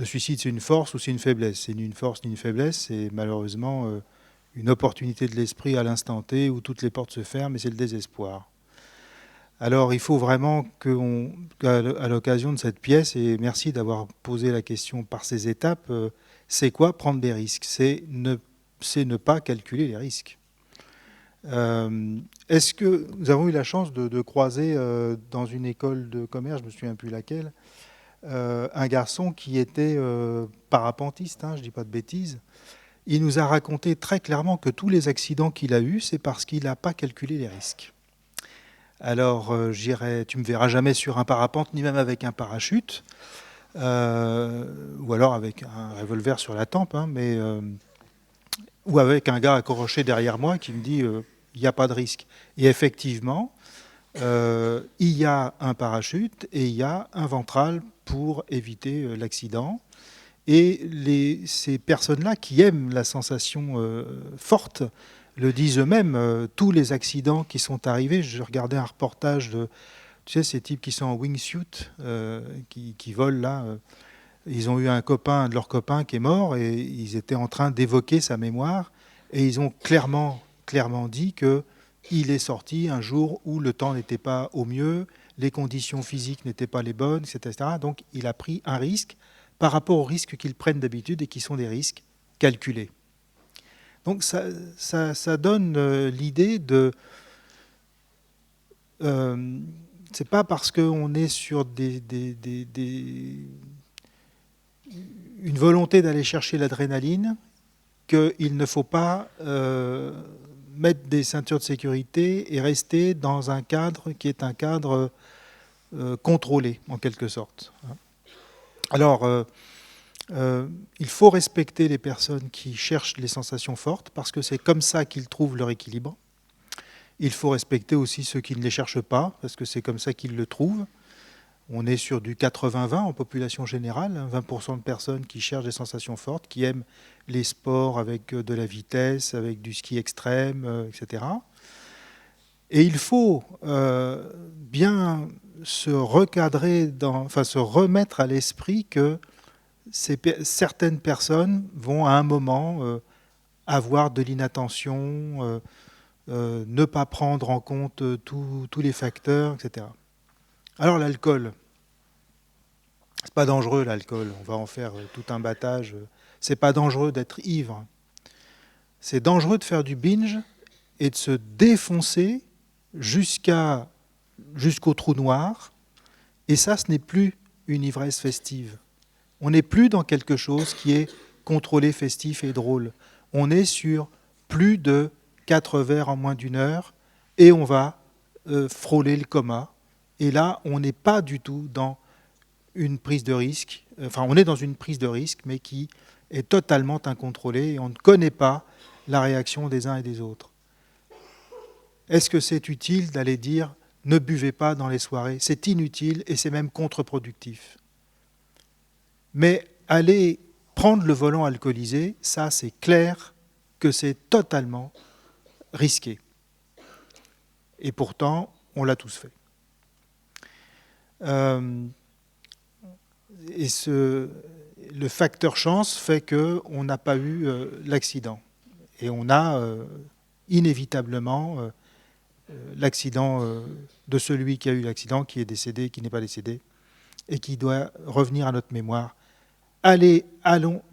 c'est une force ou c'est une faiblesse. C'est ni une force ni une faiblesse, c'est malheureusement une opportunité de l'esprit à l'instant T où toutes les portes se ferment et c'est le désespoir. Alors il faut vraiment qu'à l'occasion de cette pièce, et merci d'avoir posé la question par ces étapes, c'est quoi prendre des risques? C'est ne pas calculer les risques. Est-ce que nous avons eu la chance de croiser dans une école de commerce, je ne me souviens plus laquelle, un garçon qui était parapentiste, je ne dis pas de bêtises. Il nous a raconté très clairement que tous les accidents qu'il a eus, c'est parce qu'il n'a pas calculé les risques. Alors, tu ne me verras jamais sur un parapente, ni même avec un parachute. ou alors avec un revolver sur la tempe, hein, ou avec un gars accroché derrière moi qui me dit il n'y a pas de risque. Et effectivement, il y a un parachute et il y a un ventral pour éviter l'accident. Et ces personnes-là qui aiment la sensation forte le disent eux-mêmes. Tous les accidents qui sont arrivés, je regardais un reportage de, tu sais, ces types qui sont en wingsuit, qui volent là. Ils ont eu un de leurs copains qui est mort et ils étaient en train d'évoquer sa mémoire. Et ils ont clairement dit qu'il est sorti un jour où le temps n'était pas au mieux, les conditions physiques n'étaient pas les bonnes, etc. Donc il a pris un risque par rapport aux risques qu'ils prennent d'habitude et qui sont des risques calculés. Donc ça donne l'idée de... c'est pas parce qu'on est sur une volonté d'aller chercher l'adrénaline qu'il ne faut pas mettre des ceintures de sécurité et rester dans un cadre qui est un cadre contrôlé, en quelque sorte. Alors, il faut respecter les personnes qui cherchent les sensations fortes, parce que c'est comme ça qu'ils trouvent leur équilibre. Il faut respecter aussi ceux qui ne les cherchent pas, parce que c'est comme ça qu'ils le trouvent. On est sur du 80-20 en population générale, 20% de personnes qui cherchent des sensations fortes, qui aiment les sports avec de la vitesse, avec du ski extrême, etc. Et il faut bien se recadrer, se remettre à l'esprit que certaines personnes vont à un moment avoir de l'inattention, ne pas prendre en compte tous les facteurs, etc. Alors l'alcool, c'est pas dangereux l'alcool, on va en faire tout un battage. C'est pas dangereux d'être ivre. C'est dangereux de faire du binge et de se défoncer jusqu'au trou noir. Et ça, ce n'est plus une ivresse festive. On n'est plus dans quelque chose qui est contrôlé, festif et drôle. On est sur plus de 4 verres en moins d'une heure et on va frôler le coma. Et là, on n'est pas du tout dans une prise de risque. Enfin, on est dans une prise de risque, mais qui est totalement incontrôlée et on ne connaît pas la réaction des uns et des autres. Est-ce que c'est utile d'aller dire « ne buvez pas dans les soirées » ? C'est inutile et c'est même contre-productif. Mais aller prendre le volant alcoolisé, ça c'est clair que c'est totalement risqué. Et pourtant, on l'a tous fait. Et le facteur chance fait qu'on n'a pas eu l'accident. Et on a inévitablement l'accident de celui qui a eu l'accident, qui est décédé, qui n'est pas décédé, et qui doit revenir à notre mémoire.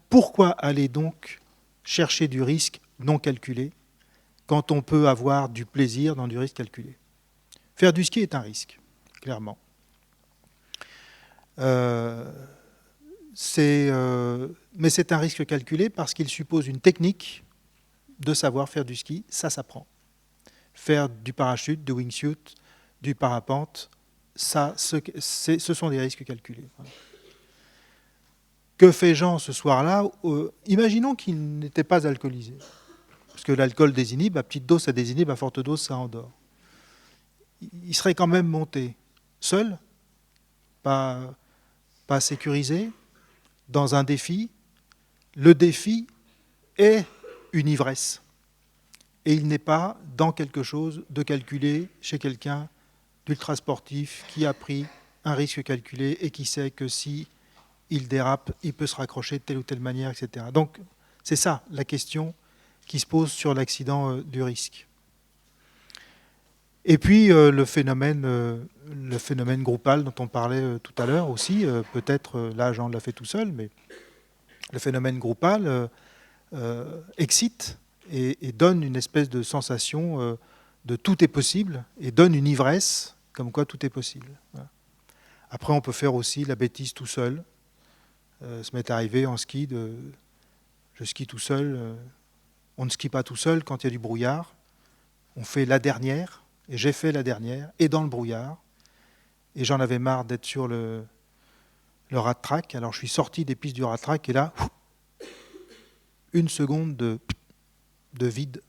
Pourquoi aller donc chercher du risque non calculé quand on peut avoir du plaisir dans du risque calculé ? Faire du ski est un risque, clairement. Mais c'est un risque calculé parce qu'il suppose une technique de savoir faire du ski, ça s'apprend. Faire du parachute, du wingsuit, du parapente, ce sont des risques calculés. Que fait Jean ce soir-là ? Imaginons qu'il n'était pas alcoolisé. Parce que l'alcool désinhibe, à petite dose ça désinhibe, à forte dose ça endort. Il serait quand même monté, seul, pas sécurisé, dans un défi. Le défi est une ivresse. Et il n'est pas dans quelque chose de calculé chez quelqu'un d'ultra sportif qui a pris un risque calculé et qui sait que si il dérape, il peut se raccrocher de telle ou telle manière, etc. Donc c'est ça la question qui se pose sur l'accident du risque. Et puis le phénomène groupal dont on parlait tout à l'heure aussi, peut-être là Jean l'a fait tout seul, mais le phénomène groupal excite et donne une espèce de sensation de tout est possible et donne une ivresse comme quoi tout est possible. Voilà. Après on peut faire aussi la bêtise tout seul. Ça m'est arrivé en ski, je skie tout seul. On ne skie pas tout seul quand il y a du brouillard. On fait la dernière, et j'ai fait la dernière, et dans le brouillard. Et j'en avais marre d'être sur le rat track. Alors je suis sorti des pistes du rat track et là, une seconde de vide.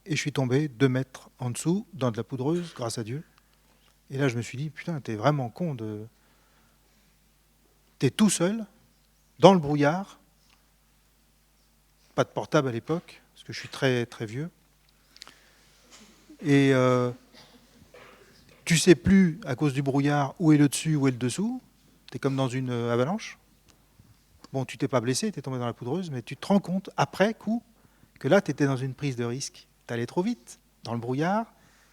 Et je suis tombé 2 mètres en dessous, dans de la poudreuse, grâce à Dieu. Et là, je me suis dit, putain, t'es vraiment con de... T'es tout seul, dans le brouillard, pas de portable à l'époque, parce que je suis très, très vieux. Et tu sais plus, à cause du brouillard, où est le dessus, où est le dessous. T'es comme dans une avalanche. Bon, tu t'es pas blessé, t'es tombé dans la poudreuse, mais tu te rends compte, après coup, que là, t'étais dans une prise de risque. T'allais trop vite, dans le brouillard,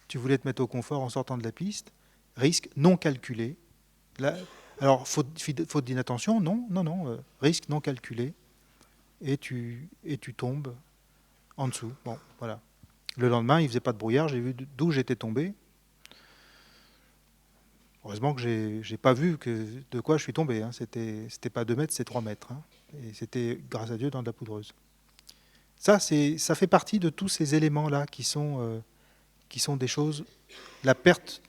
tu voulais te mettre au confort en sortant de la piste, risque non calculé. Là, alors, faute d'inattention, non, risque non calculé, et tu tombes en dessous. Bon, voilà. Le lendemain, il ne faisait pas de brouillard, j'ai vu d'où j'étais tombé. Heureusement que j'ai pas vu de quoi je suis tombé. Hein. C'était pas 2 mètres, c'est 3 mètres. Hein. Et c'était, grâce à Dieu, dans de la poudreuse. Ça fait partie de tous ces éléments-là qui sont des choses, la perte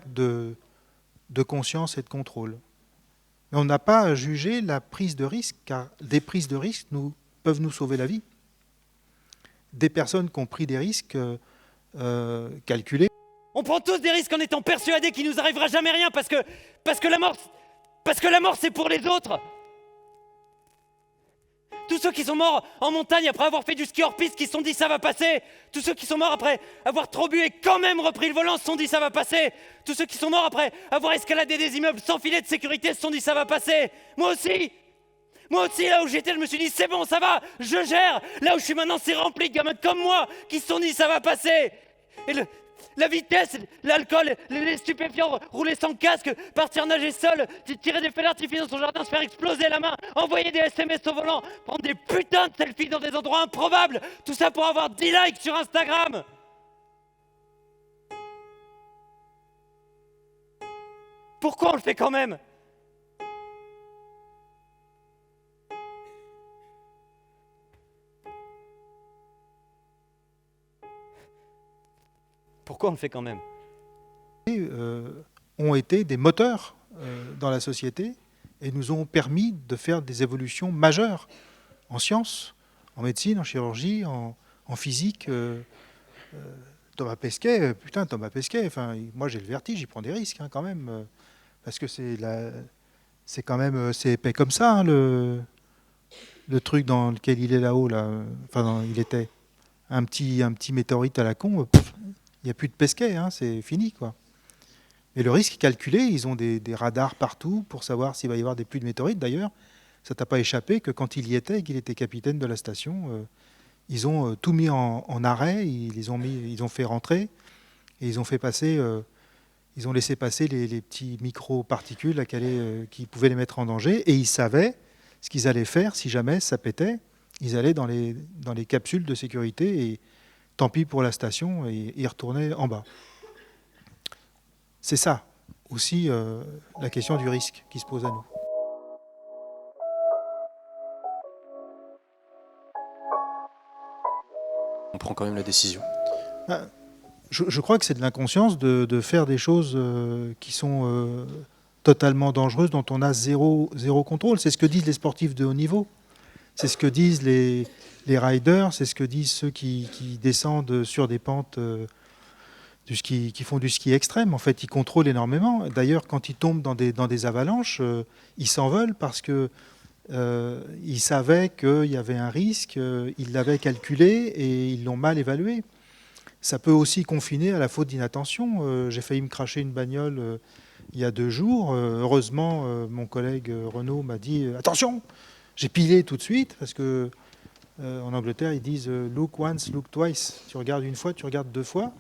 de conscience et de contrôle. Mais on n'a pas à juger la prise de risque, car des prises de risque peuvent nous sauver la vie. Des personnes qui ont pris des risques calculés. On prend tous des risques en étant persuadés qu'il nous arrivera jamais rien parce que la mort c'est pour les autres. Tous ceux qui sont morts en montagne après avoir fait du ski hors piste qui se sont dit ça va passer. Tous ceux qui sont morts après avoir trop bu et quand même repris le volant se sont dit ça va passer. Tous ceux qui sont morts après avoir escaladé des immeubles sans filet de sécurité se sont dit ça va passer. Moi aussi, là où j'étais, je me suis dit c'est bon, ça va, je gère. Là où je suis maintenant, c'est rempli de gamins comme moi qui se sont dit ça va passer. Et la vitesse, l'alcool, les stupéfiants, rouler sans casque, partir nager seul, tirer des feux d'artifice dans son jardin, se faire exploser la main, envoyer des SMS au volant, prendre des putains de selfies dans des endroits improbables, tout ça pour avoir 10 likes sur Instagram. Pourquoi on le fait quand même ? Pourquoi on le fait quand même ? Ont été des moteurs dans la société et nous ont permis de faire des évolutions majeures en sciences, en médecine, en chirurgie, en physique. Thomas Pesquet, moi j'ai le vertige, il prend des risques hein, quand même, parce que c'est épais comme ça, hein, le truc dans lequel il est là-haut, là. Il était un petit météorite à la con. Il n'y a plus de Pesquet, hein, c'est fini, quoi. Et le risque calculé, ils ont des radars partout pour savoir s'il va y avoir des pluies de météorites. D'ailleurs, ça t'a pas échappé que quand il y était, qu'il était capitaine de la station, ils ont tout mis en arrêt, ils ont fait rentrer et ils ont laissé passer les petits micro-particules qui pouvaient les mettre en danger. Et ils savaient ce qu'ils allaient faire si jamais ça pétait. Ils allaient dans les capsules de sécurité et tant pis pour la station, et ils retournaient en bas. C'est ça aussi la question du risque qui se pose à nous. On prend quand même la décision. Je crois que c'est de l'inconscience de faire des choses qui sont totalement dangereuses, dont on a zéro contrôle. C'est ce que disent les sportifs de haut niveau. C'est ce que disent les riders, c'est ce que disent ceux qui descendent sur des pentes qui font du ski extrême. En fait, ils contrôlent énormément. D'ailleurs, quand ils tombent dans des avalanches, ils s'envolent parce que ils savaient qu'il y avait un risque, ils l'avaient calculé et ils l'ont mal évalué. Ça peut aussi confiner à la faute d'inattention. J'ai failli me cracher une bagnole il y a 2 jours. Heureusement, mon collègue Renaud m'a dit « Attention !» J'ai pilé tout de suite parce que en Angleterre, ils disent look once, look twice. Tu regardes une fois, tu regardes 2 fois.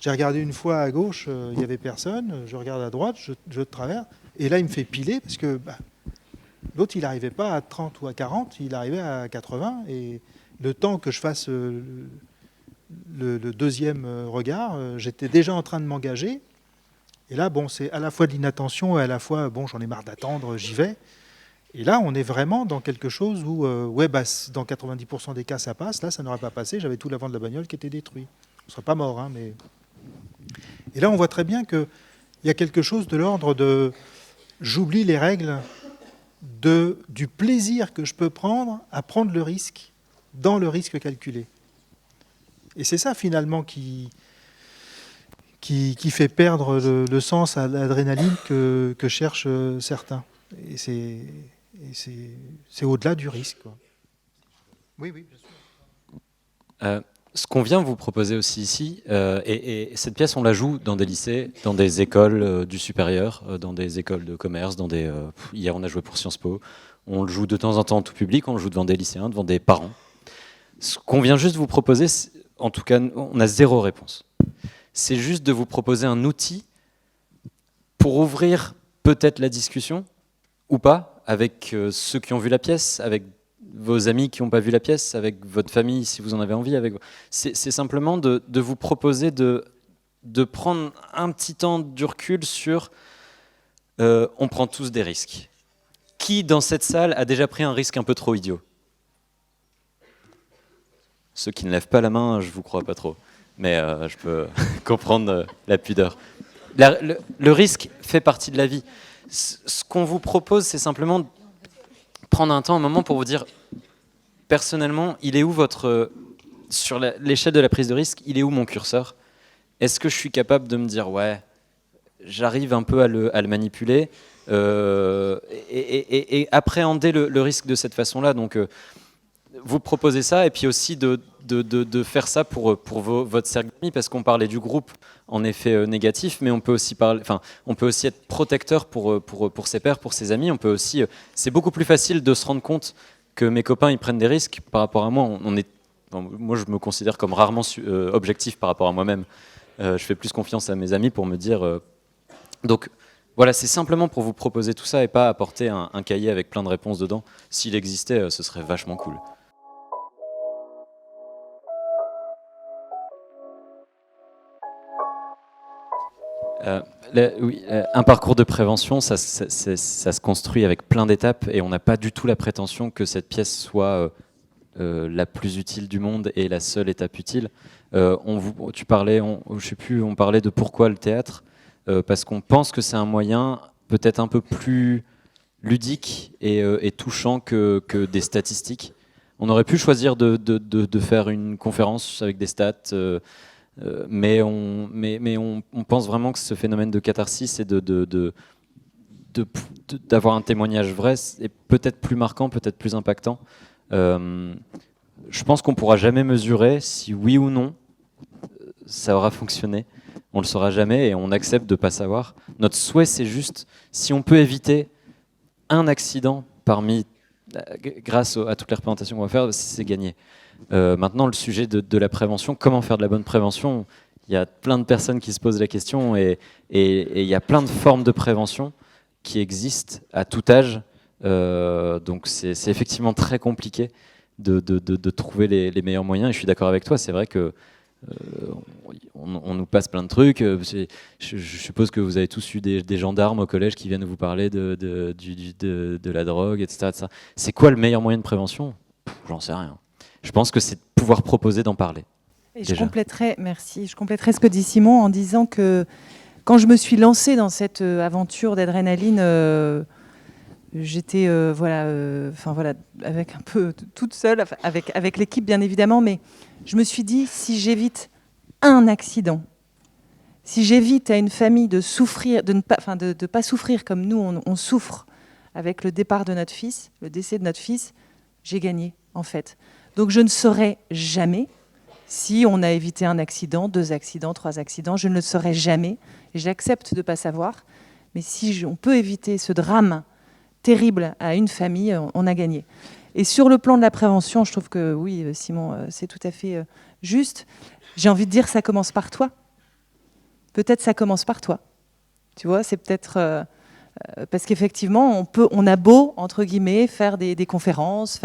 J'ai regardé une fois à gauche, il n'y avait personne. Je regarde à droite, je traverse. Et là, il me fait piler parce que l'autre, il n'arrivait pas à 30 ou à 40, il arrivait à 80. Et le temps que je fasse le deuxième regard, j'étais déjà en train de m'engager. Et là, c'est à la fois de l'inattention et à la fois, j'en ai marre d'attendre, j'y vais. Et là, on est vraiment dans quelque chose où, dans 90% des cas, ça passe. Là, ça n'aurait pas passé. J'avais tout l'avant de la bagnole qui était détruit. On ne serait pas mort, hein, mais... Et là, on voit très bien qu'il y a quelque chose de l'ordre de... j'oublie les règles du plaisir que je peux prendre à prendre le risque dans le risque calculé. Et c'est ça finalement qui fait perdre le sens à l'adrénaline que cherchent certains. Et c'est au-delà du risque, quoi. Oui, oui, bien sûr. Ce qu'on vient vous proposer aussi ici, et cette pièce, on la joue dans des lycées, dans des écoles du supérieur, dans des écoles de commerce, hier on a joué pour Sciences Po, on le joue de temps en temps en tout public, on le joue devant des lycéens, devant des parents. Ce qu'on vient juste vous proposer, en tout cas, on a 0 réponse. C'est juste de vous proposer un outil pour ouvrir peut-être la discussion, ou pas, avec ceux qui ont vu la pièce, avec vos amis qui n'ont pas vu la pièce, avec votre famille si vous en avez envie. C'est simplement de vous proposer de prendre un petit temps de recul sur on prend tous des risques. Qui dans cette salle a déjà pris un risque un peu trop idiot? Ceux qui ne lèvent pas la main, je ne vous crois pas trop. Mais je peux comprendre la pudeur. Le risque fait partie de la vie. Ce qu'on vous propose, c'est simplement de prendre un moment pour vous dire, personnellement, il est où sur l'échelle de la prise de risque, il est où mon curseur? Est-ce que je suis capable de me dire, ouais, j'arrive un peu à le manipuler et appréhender le risque de cette façon-là. Donc, vous proposez ça, et puis aussi de faire ça pour votre cercle d'amis, parce qu'on parlait du groupe en effet négatif, mais on peut aussi être protecteur pour ses pairs, pour ses amis. On peut aussi, c'est beaucoup plus facile de se rendre compte que mes copains ils prennent des risques par rapport à moi. Moi, je me considère comme rarement objectif par rapport à moi-même. Je fais plus confiance à mes amis pour me dire. Donc voilà, c'est simplement pour vous proposer tout ça et pas apporter un cahier avec plein de réponses dedans. S'il existait, ce serait vachement cool. Un parcours de prévention, ça se construit avec plein d'étapes, et on n'a pas du tout la prétention que cette pièce soit la plus utile du monde et la seule étape utile. Tu parlais, je sais plus, on parlait de pourquoi le théâtre, parce qu'on pense que c'est un moyen peut-être un peu plus ludique et touchant que des statistiques. On aurait pu choisir de faire une conférence avec des stats. Mais on pense vraiment que ce phénomène de catharsis et d'avoir un témoignage vrai est peut-être plus marquant, peut-être plus impactant. Je pense qu'on ne pourra jamais mesurer si oui ou non ça aura fonctionné. On ne le saura jamais et on accepte de ne pas savoir. Notre souhait, c'est juste, si on peut éviter un accident grâce à toutes les représentations qu'on va faire, c'est gagné. Maintenant, le sujet de la prévention, comment faire de la bonne prévention, il y a plein de personnes qui se posent la question, et il y a plein de formes de prévention qui existent à tout âge. Donc c'est effectivement très compliqué de trouver les meilleurs moyens, et je suis d'accord avec toi, c'est vrai que on nous passe plein de trucs. Je suppose que vous avez tous eu des gendarmes au collège qui viennent vous parler de la drogue, etc. C'est quoi le meilleur moyen de prévention? J'en sais rien. Je pense que c'est de pouvoir proposer d'en parler. Et je compléterai ce que dit Simon en disant que quand je me suis lancée dans cette aventure d'adrénaline, j'étais avec un peu toute seule, avec l'équipe bien évidemment, mais je me suis dit, si j'évite un accident, si j'évite à une famille de souffrir, de ne pas souffrir comme nous on souffre avec le départ de notre fils, le décès de notre fils, j'ai gagné en fait. Donc je ne saurais jamais si on a évité un accident, 2 accidents, 3 accidents, je ne le saurais jamais, et j'accepte de ne pas savoir, mais si on peut éviter ce drame terrible à une famille, on a gagné. Et sur le plan de la prévention, je trouve que oui, Simon, c'est tout à fait juste. J'ai envie de dire, ça commence par toi. Peut-être ça commence par toi. Tu vois, c'est peut-être... parce qu'effectivement, on a beau, entre guillemets, faire des conférences,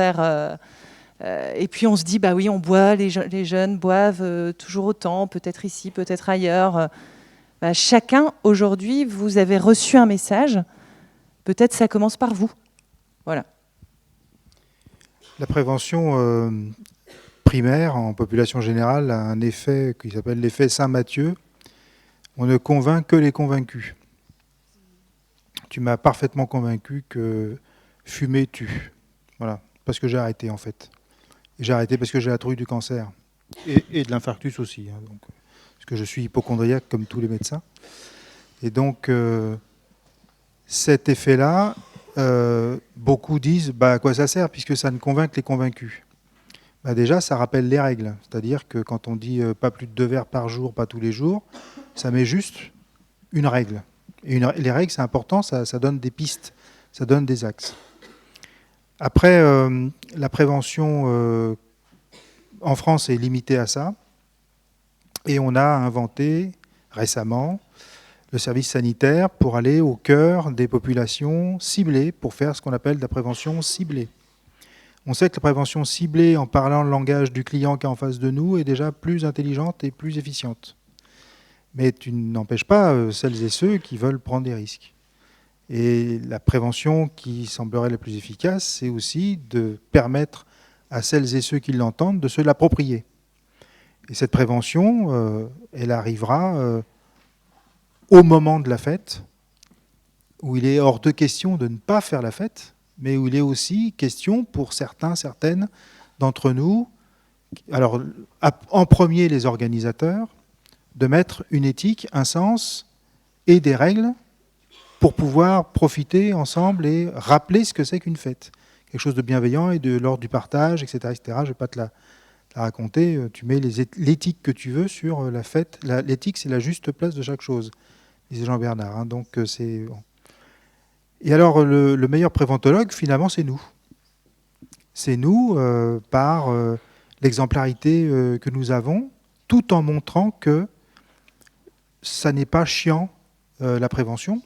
et puis on se dit, bah oui, on boit, les jeunes boivent toujours autant, peut-être ici, peut-être ailleurs. Bah, chacun, aujourd'hui, vous avez reçu un message. Peut-être ça commence par vous. Voilà. La prévention primaire, en population générale, a un effet qui s'appelle l'effet Saint-Mathieu. On ne convainc que les convaincus. tu m'as parfaitement convaincu que fumer tue. Voilà, parce que j'ai arrêté en fait. Et j'ai arrêté parce que j'ai la trouille du cancer et de l'infarctus aussi, hein, donc, parce que je suis hypocondriaque comme tous les médecins. Et donc, cet effet-là, beaucoup disent à quoi ça sert puisque ça ne convainc que les convaincus. Déjà, ça rappelle les règles. C'est-à-dire que quand on dit pas plus de 2 verres par jour, pas tous les jours, ça met juste une règle. Et les règles, c'est important, ça donne des pistes, ça donne des axes. Après, la prévention en France est limitée à ça. Et on a inventé récemment le service sanitaire pour aller au cœur des populations ciblées, pour faire ce qu'on appelle de la prévention ciblée. On sait que la prévention ciblée, en parlant le langage du client qui est en face de nous, est déjà plus intelligente et plus efficiente. Mais tu n'empêches pas celles et ceux qui veulent prendre des risques. Et la prévention qui semblerait la plus efficace, c'est aussi de permettre à celles et ceux qui l'entendent de se l'approprier. Et cette prévention, elle arrivera au moment de la fête, où il est hors de question de ne pas faire la fête, mais où il est aussi question pour certains, certaines d'entre nous, alors en premier les organisateurs, de mettre une éthique, un sens et des règles pour pouvoir profiter ensemble et rappeler ce que c'est qu'une fête. Quelque chose de bienveillant et de l'ordre du partage, etc. etc. Je ne vais pas te la raconter. Tu mets l'éthique que tu veux sur la fête. L'éthique, c'est la juste place de chaque chose, disait Jean Bernard. Hein. Donc, c'est... Bon. Et alors, le meilleur préventologue, finalement, c'est nous. C'est nous, par l'exemplarité que nous avons, tout en montrant que ça n'est pas chiant, la prévention.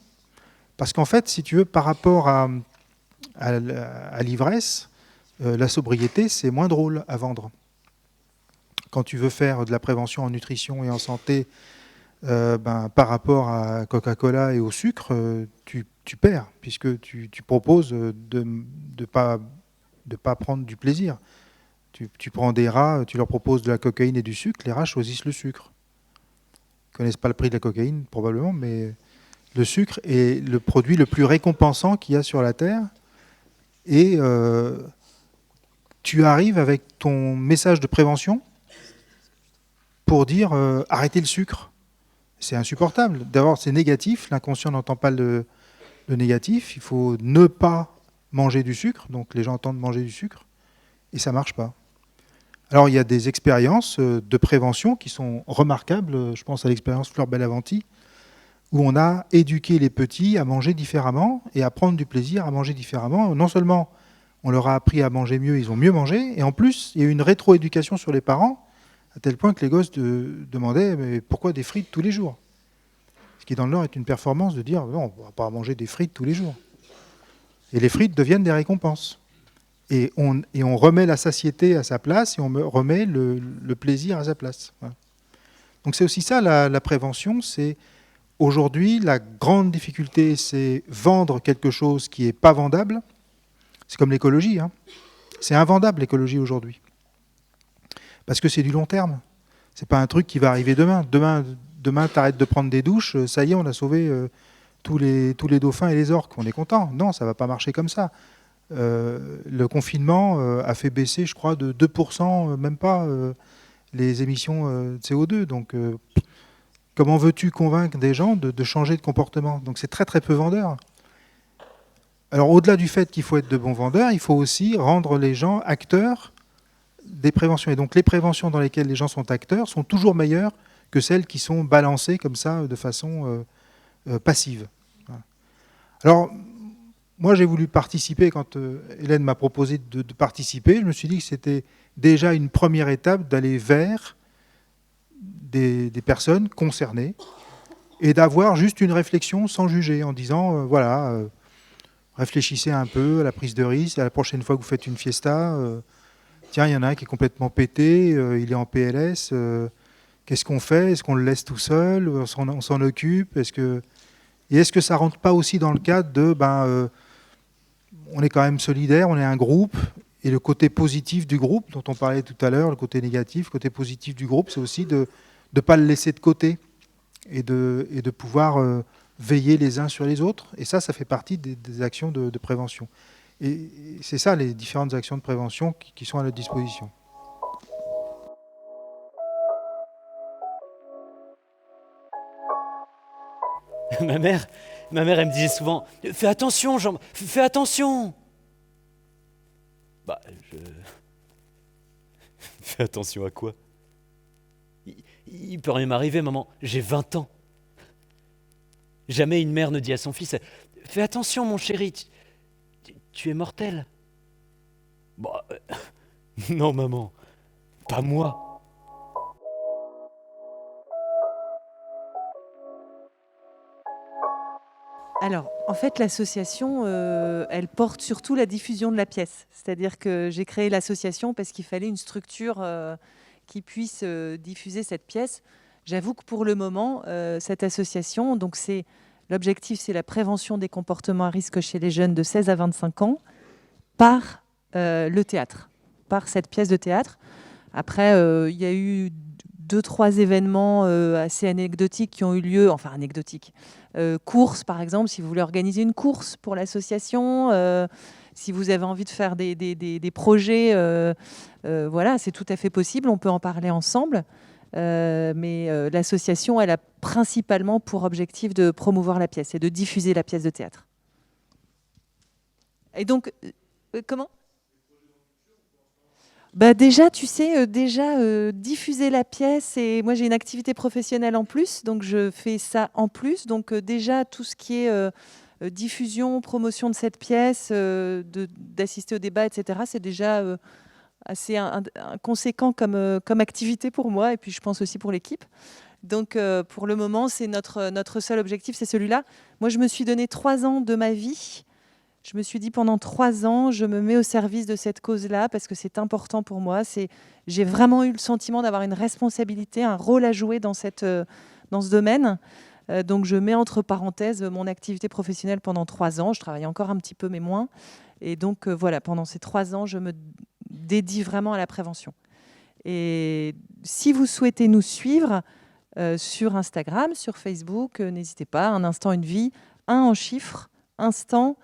Parce qu'en fait, si tu veux, par rapport à l'ivresse, la sobriété, c'est moins drôle à vendre. Quand tu veux faire de la prévention en nutrition et en santé, par rapport à Coca-Cola et au sucre, tu perds, puisque tu proposes de ne pas prendre du plaisir. Tu prends des rats, tu leur proposes de la cocaïne et du sucre, les rats choisissent le sucre. Ils ne connaissent pas le prix de la cocaïne, probablement, mais le sucre est le produit le plus récompensant qu'il y a sur la Terre. Et tu arrives avec ton message de prévention pour dire arrêtez le sucre. C'est insupportable. D'abord, c'est négatif. L'inconscient n'entend pas le négatif. Il faut ne pas manger du sucre. Donc, les gens entendent manger du sucre. Et ça ne marche pas. Alors, il y a des expériences de prévention qui sont remarquables. Je pense à l'expérience Fleur Belavanti, où on a éduqué les petits à manger différemment et à prendre du plaisir à manger différemment. Non seulement on leur a appris à manger mieux, ils ont mieux mangé, et en plus, il y a eu une rétroéducation sur les parents, à tel point que les gosses demandaient « mais pourquoi des frites tous les jours ?» Ce qui, dans le Nord, est une performance de dire « non, on ne va pas manger des frites tous les jours ». Et les frites deviennent des récompenses. Et on remet la satiété à sa place, et on remet le plaisir à sa place. Voilà. Donc c'est aussi ça, la prévention, c'est... Aujourd'hui, la grande difficulté, c'est vendre quelque chose qui n'est pas vendable. C'est comme l'écologie. Hein. C'est invendable, l'écologie, aujourd'hui. Parce que c'est du long terme. Ce n'est pas un truc qui va arriver demain. Demain tu arrêtes de prendre des douches, ça y est, on a sauvé tous les dauphins et les orques. On est content. Non, ça ne va pas marcher comme ça. Le confinement a fait baisser, je crois, de 2%, même pas, les émissions de CO2. Donc... comment veux-tu convaincre des gens de changer de comportement? Donc c'est très très peu vendeur. Alors au-delà du fait qu'il faut être de bons vendeurs, il faut aussi rendre les gens acteurs des préventions. Et donc les préventions dans lesquelles les gens sont acteurs sont toujours meilleures que celles qui sont balancées comme ça de façon passive. Voilà. Alors moi j'ai voulu participer quand Hélène m'a proposé de participer. Je me suis dit que c'était déjà une première étape d'aller vers des personnes concernées et d'avoir juste une réflexion sans juger en disant réfléchissez un peu à la prise de risque, à la prochaine fois que vous faites une fiesta, tiens, il y en a un qui est complètement pété, il est en PLS, qu'est-ce qu'on fait? Est-ce qu'on le laisse tout seul? On s'en occupe? Est-ce que ça ne rentre pas aussi dans le cadre de on est quand même solidaire, on est un groupe, et le côté positif du groupe dont on parlait tout à l'heure, le côté négatif, le côté positif du groupe, c'est aussi de ne pas le laisser de côté et de pouvoir veiller les uns sur les autres. Et ça fait partie des actions de prévention. Et c'est ça les différentes actions de prévention qui sont à notre disposition. Ma mère, elle me disait souvent « Fais attention, Jean, fais attention !» Bah, Fais attention à quoi? Il peut rien m'arriver, maman, j'ai 20 ans. Jamais une mère ne dit à son fils « Fais attention, mon chéri, tu es mortel. » Bah, non, maman, pas moi. Alors, en fait, l'association, elle porte surtout la diffusion de la pièce. C'est-à-dire que j'ai créé l'association parce qu'il fallait une structure qui puisse diffuser cette pièce. J'avoue que pour le moment, cette association, donc l'objectif, c'est la prévention des comportements à risque chez les jeunes de 16 à 25 ans par le théâtre, par cette pièce de théâtre. Après, il y a eu 2-3 événements assez anecdotiques qui ont eu lieu, enfin anecdotiques. Courses, par exemple, si vous voulez organiser une course pour l'association, si vous avez envie de faire des projets, voilà, c'est tout à fait possible, on peut en parler ensemble. Mais l'association, elle a principalement pour objectif de promouvoir la pièce et de diffuser la pièce de théâtre. Et donc, comment ? Bah déjà, tu sais, diffuser la pièce, et moi j'ai une activité professionnelle en plus, donc je fais ça en plus. Donc déjà, tout ce qui est diffusion, promotion de cette pièce, d'assister au débat, etc., c'est déjà assez conséquent comme activité pour moi, et puis je pense aussi pour l'équipe. Donc pour le moment, c'est notre seul objectif, c'est celui-là. Moi, je me suis donné 3 ans de ma vie. Je me suis dit, pendant 3 ans, je me mets au service de cette cause-là parce que c'est important pour moi. J'ai vraiment eu le sentiment d'avoir une responsabilité, un rôle à jouer dans ce domaine. Donc, je mets entre parenthèses mon activité professionnelle pendant 3 ans. Je travaille encore un petit peu, mais moins. Et donc, voilà, pendant ces 3 ans, je me dédie vraiment à la prévention. Et si vous souhaitez nous suivre sur Instagram, sur Facebook, n'hésitez pas. Un instant, une vie, 1 en chiffres, instant,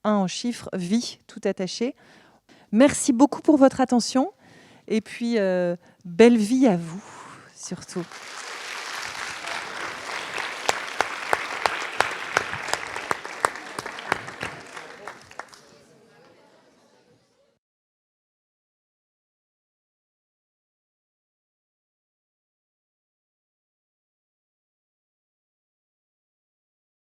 1 en chiffres, vie, tout attaché. Merci beaucoup pour votre attention et puis belle vie à vous, surtout.